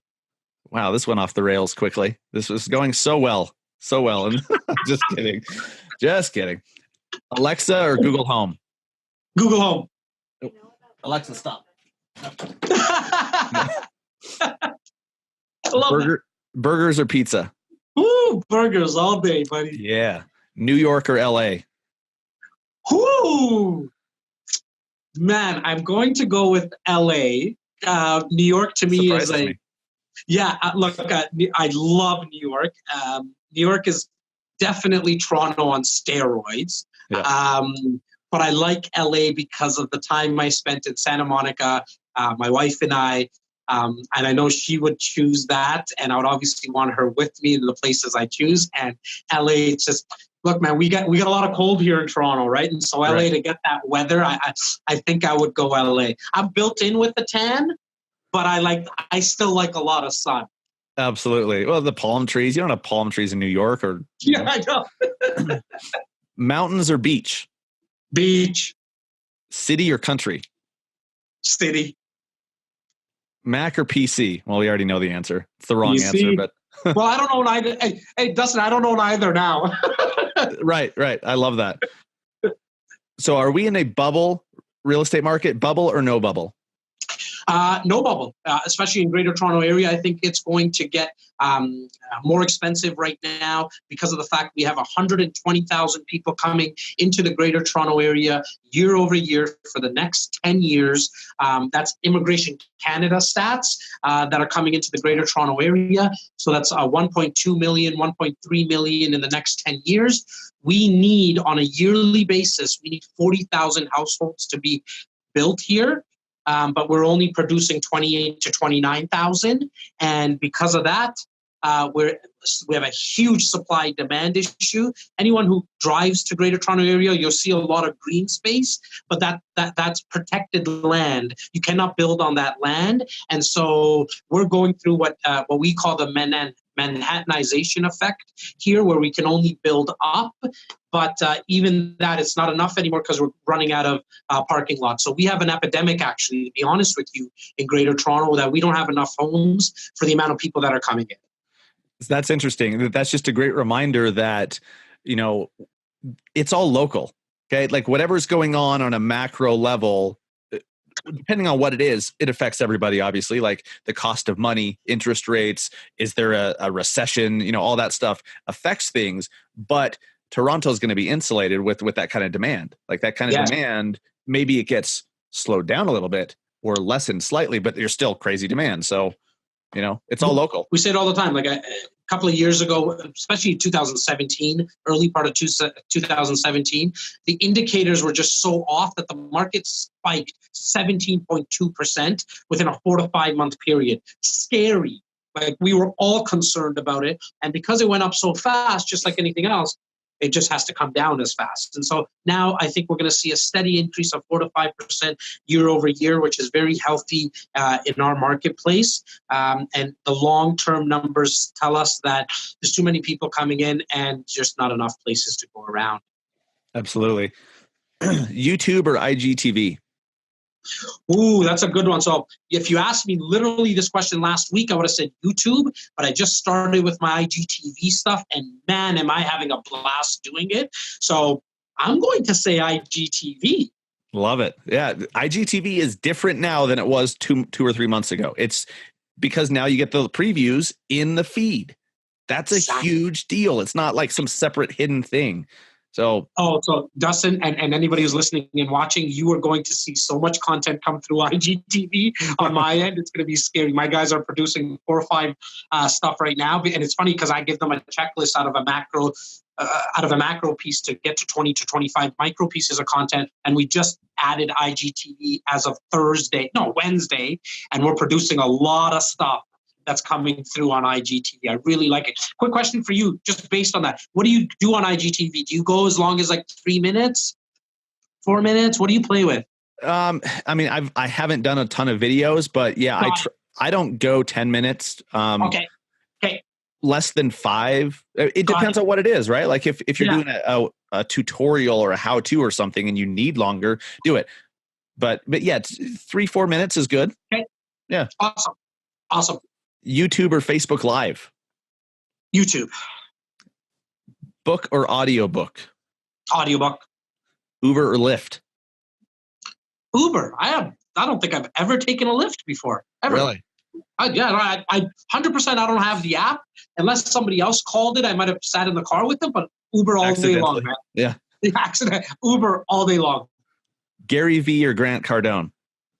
Wow, this went off the rails quickly. This was going so well. So well. And just kidding. Just kidding. Alexa or Google Home? Google Home. Alexa, stop. Burgers or pizza? Ooh, burgers all day, buddy. Yeah. New York or LA? Ooh, man, I'm going to go with LA. New York to me is like, yeah, look, I love New York. New York is definitely Toronto on steroids. Yeah. But I like LA because of the time I spent in Santa Monica, my wife and I, and I know she would choose that, and I would obviously want her with me in the places I choose. And LA, it's just, look, man, we got a lot of cold here in Toronto, right? And so LA, to get that weather, I think I would go LA. I'm built in with the tan, but I still like a lot of sun. Absolutely. Well, the palm trees. You don't have palm trees in New York, or yeah, I know. Mountains or beach? Beach. City or country? City. Mac or PC? Well, we already know the answer. It's the wrong answer, but well, I don't own either. Hey, Dustin, I don't own either now. Right. I love that. So are we in a bubble, real estate market, bubble or no bubble? No bubble, especially in Greater Toronto area. I think it's going to get more expensive right now because of the fact we have 120,000 people coming into the Greater Toronto area year over year for the next 10 years. That's Immigration Canada stats that are coming into the Greater Toronto area. So that's 1.2 million, 1.3 million in the next 10 years. We need, on a yearly basis, we need 40,000 households to be built here. But we're only producing 28 to 29,000. And because of that, we have a huge supply demand issue. Anyone who drives to Greater Toronto area, you'll see a lot of green space, but that's protected land. You cannot build on that land. And so we're going through what we call the Manhattanization effect here, where we can only build up. But even that, it's not enough anymore because we're running out of parking lots. So we have an epidemic, actually, to be honest with you, in Greater Toronto, that we don't have enough homes for the amount of people that are coming in. That's interesting. That's just a great reminder that, it's all local. Okay. Like whatever's going on a macro level, depending on what it is, it affects everybody, obviously, like the cost of money, interest rates, is there a recession, all that stuff affects things. But Toronto's going to be insulated with that kind of demand. Like that kind of demand, maybe it gets slowed down a little bit or lessened slightly, but there's still crazy demand. So, it's all local. We say it all the time. Like a couple of years ago, especially 2017, early part of 2017, the indicators were just so off that the market spiked 17.2% within a 4 to 5 month period. Scary. Like we were all concerned about it. And because it went up so fast, just like anything else, it just has to come down as fast. And so now I think we're going to see a steady increase of 4 to 5% year over year, which is very healthy in our marketplace. And the long-term numbers tell us that there's too many people coming in and just not enough places to go around. Absolutely. YouTube or IGTV? Ooh, that's a good one. So if you asked me literally this question last week, I would have said YouTube, but I just started with my IGTV stuff and man, am I having a blast doing it. So I'm going to say IGTV. Love it. Yeah. IGTV is different now than it was two or 3 months ago. It's because now you get the previews in the feed. That's a huge deal. It's not like some separate hidden thing. So Dustin and anybody who's listening and watching, you are going to see so much content come through IGTV on my end. It's going to be scary. My guys are producing 4 or 5 stuff right now, and it's funny because I give them a checklist out of a macro piece to get to 20 to 25 micro pieces of content, and we just added IGTV as of Wednesday, and we're producing a lot of stuff that's coming through on IGTV. I really like it. Quick question for you, just based on that. What do you do on IGTV? Do you go as long as like 3 minutes? 4 minutes? What do you play with? I mean, I haven't done a ton of videos, but yeah, I don't go 10 minutes. Okay. Less than 5. It depends on what it is, right? Like if you're doing a tutorial or a how-to or something and you need longer, do it. But yeah, 3-4 minutes is good. Okay. Yeah. Awesome. YouTube or Facebook Live? YouTube. Book or audiobook? Audiobook. Uber or Lyft? Uber. I don't think I've ever taken a Lyft before. Ever. Really? I 100%. I don't have the app. Unless somebody else called it, I might have sat in the car with them. But Uber all day long, man. Yeah. The accident. Uber all day long. Gary V or Grant Cardone?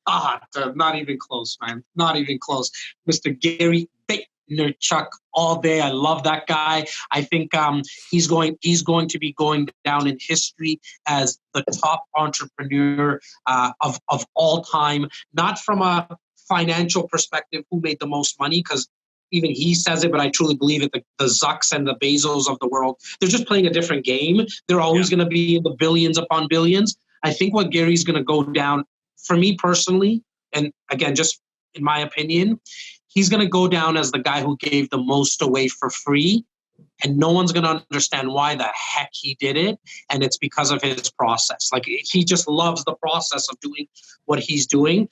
Not even close, man. Not even close. Mr. Gary Vaynerchuk all day. I love that guy. I think he's going to be going down in history as the top entrepreneur of all time. Not from a financial perspective, who made the most money, because even he says it, but I truly believe it. The Zucks and the Bezos of the world, they're just playing a different game. They're always going to be in the billions upon billions. I think what Gary's going to go down, for me personally, and again, just in my opinion, he's going to go down as the guy who gave the most away for free, and no one's going to understand why the heck he did it. And it's because of his process. Like, he just loves the process of doing what he's doing.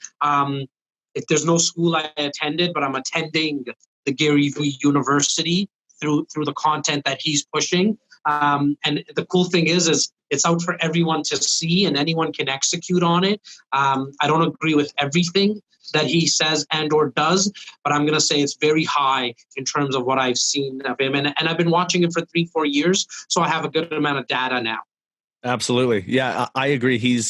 If there's no school I attended, but I'm attending the Gary Vee University through the content that he's pushing. And the cool thing is it's out for everyone to see, and anyone can execute on it. I don't agree with everything that he says and or does, but I'm going to say it's very high in terms of what I've seen of him. And I've been watching him for 3-4 years, so I have a good amount of data now. Absolutely. Yeah, I agree.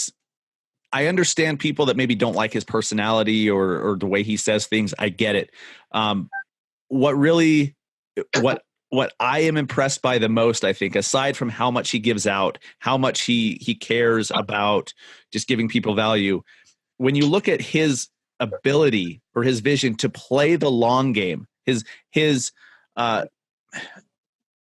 I understand people that maybe don't like his personality or the way he says things. I get it. What I am impressed by the most, I think, aside from how much he gives out, how much he cares about just giving people value, when you look at his ability or his vision to play the long game, his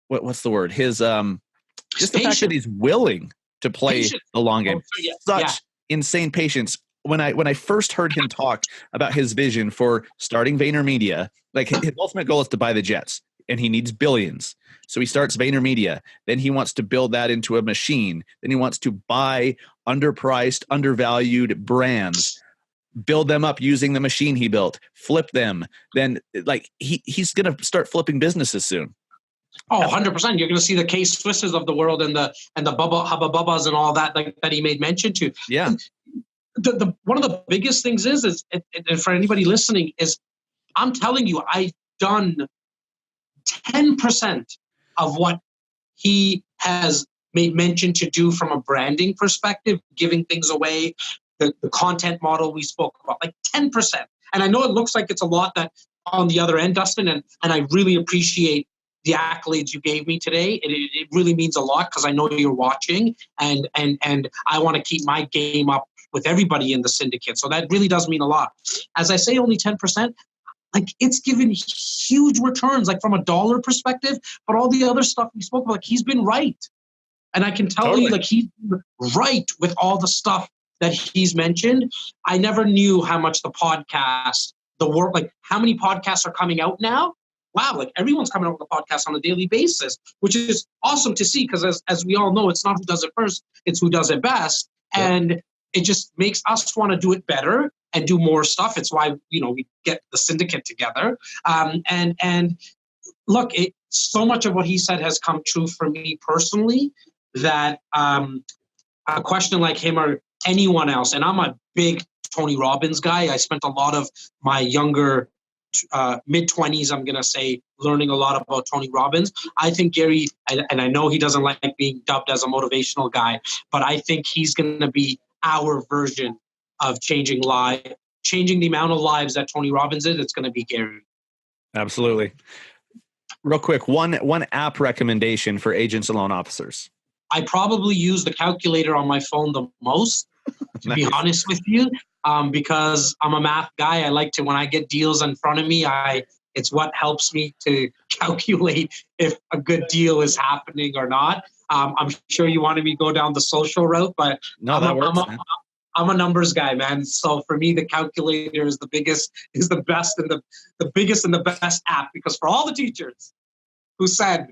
what's the word? His just the fact that he's willing to play the long game. Such insane patience. When I first heard him talk about his vision for starting VaynerMedia, like his ultimate goal is to buy the Jets, and he needs billions. So he starts VaynerMedia. Then he wants to build that into a machine. Then he wants to buy underpriced, undervalued brands, build them up using the machine he built, flip them. Then like he's going to start flipping businesses soon. Oh, 100%. You're going to see the K-Swisses of the world and the Hubba Bubbas and all that that he made mention to. Yeah. The one of the biggest things is and for anybody listening, is I'm telling you, I've done 10% of what he has made mention to do from a branding perspective, giving things away, the content model we spoke about, like 10%. And I know it looks like it's a lot that on the other end, Dustin, and I really appreciate the accolades you gave me today. It really means a lot, because I know you're watching, and I want to keep my game up with everybody in the syndicate. So that really does mean a lot. As I say, only 10%, like it's given huge returns, like from a dollar perspective, but all the other stuff we spoke about, like he's been right. And I can tell you, like, he's right with all the stuff that he's mentioned. I never knew how much the podcast, the work, like how many podcasts are coming out now. Wow, like everyone's coming out with a podcast on a daily basis, which is awesome to see, because as we all know, it's not who does it first, it's who does it best. Yeah. And it just makes us want to do it better and do more stuff. It's why, we get the syndicate together. And look, so much of what he said has come true for me personally, that a question like him or anyone else, and I'm a big Tony Robbins guy. I spent a lot of my younger mid-20s, I'm going to say, learning a lot about Tony Robbins. I think Gary, and I know he doesn't like being dubbed as a motivational guy, but I think he's going to be our version of changing the amount of lives that Tony Robbins is. It's going to be Gary. Absolutely. Real quick, one app recommendation for agents and loan officers. I probably use the calculator on my phone the most, to be honest with you, because I'm a math guy. I like to, when I get deals in front of me, it's what helps me to calculate if a good deal is happening or not. I'm sure you wanted me to go down the social route, but No, that works. I'm a numbers guy, man. So for me, the calculator is the best, and the biggest and the best app, because for all the teachers who said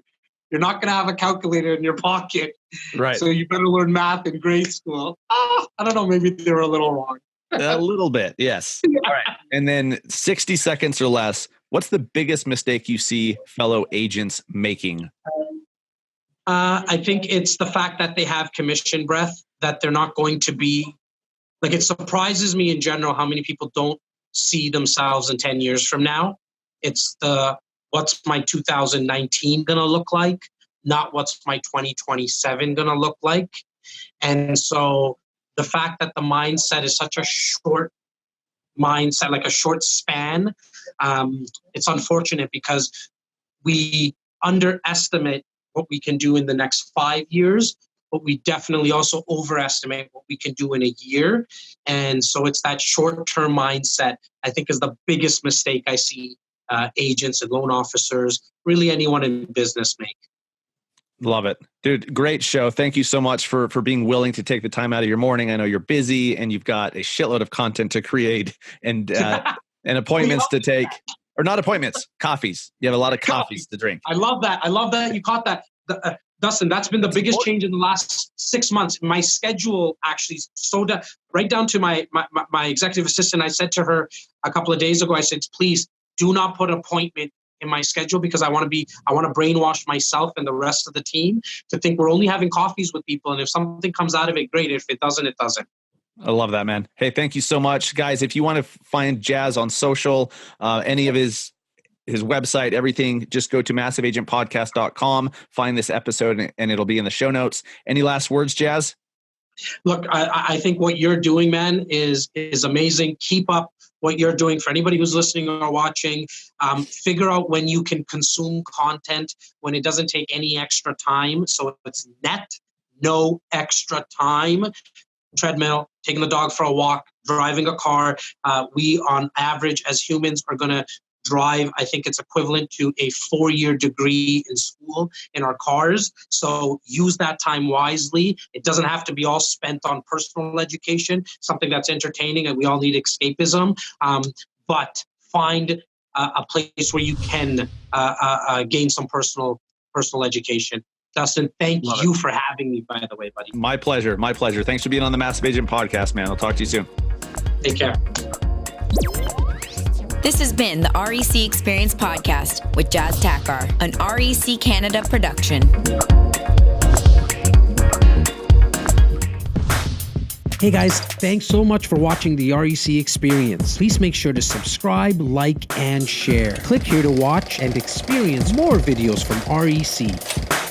you're not going to have a calculator in your pocket, right? So you better learn math in grade school. I don't know. Maybe they were a little wrong. A little bit, yes. All right. And then 60 seconds or less, what's the biggest mistake you see fellow agents making? I think it's the fact that they have commission breath, that they're not going to be, like, it surprises me in general how many people don't see themselves in 10 years from now. It's what's my 2019 going to look like, not what's my 2027 going to look like. And so the fact that the mindset is such a short mindset, like a short span, it's unfortunate because we underestimate what we can do in the next 5 years, but we definitely also overestimate what we can do in a year. And so it's that short-term mindset, I think, is the biggest mistake I see agents and loan officers, really anyone in business, make. Love it. Dude, great show. Thank you so much for being willing to take the time out of your morning. I know you're busy and you've got a shitload of content to create and appointments to take, or not appointments, coffees. You have a lot of coffees to drink. I love that. You caught that. Dustin, that's been the biggest change in the last 6 months. My schedule actually right down to my executive assistant. I said to her a couple of days ago, I said, please do not put an appointment in my schedule, because I want to brainwash myself and the rest of the team to think we're only having coffees with people. And if something comes out of it, great. If it doesn't, it doesn't. I love that, man. Hey, thank you so much, guys. If you want to find Jas on social, any of his website, everything, just go to massiveagentpodcast.com, find this episode, and it'll be in the show notes. Any last words, Jas? Look, I think what you're doing, man, is amazing. Keep up what you're doing. For anybody who's listening or watching, figure out when you can consume content, when it doesn't take any extra time. So it's net, no extra time. Treadmill, taking the dog for a walk, driving a car. We, on average, as humans, are going to drive, I think it's equivalent to a 4-year degree in school in our cars. So use that time wisely. It doesn't have to be all spent on personal education, something that's entertaining, and we all need escapism. But find a place where you can gain some personal education. Dustin, thank you for having me, by the way, buddy. My pleasure. My pleasure. Thanks for being on the Massive Agent Podcast, man. I'll talk to you soon. Take care. This has been the REC Experience Podcast with Jas Takhar, an REC Canada production. Hey guys, thanks so much for watching the REC Experience. Please make sure to subscribe, like, and share. Click here to watch and experience more videos from REC.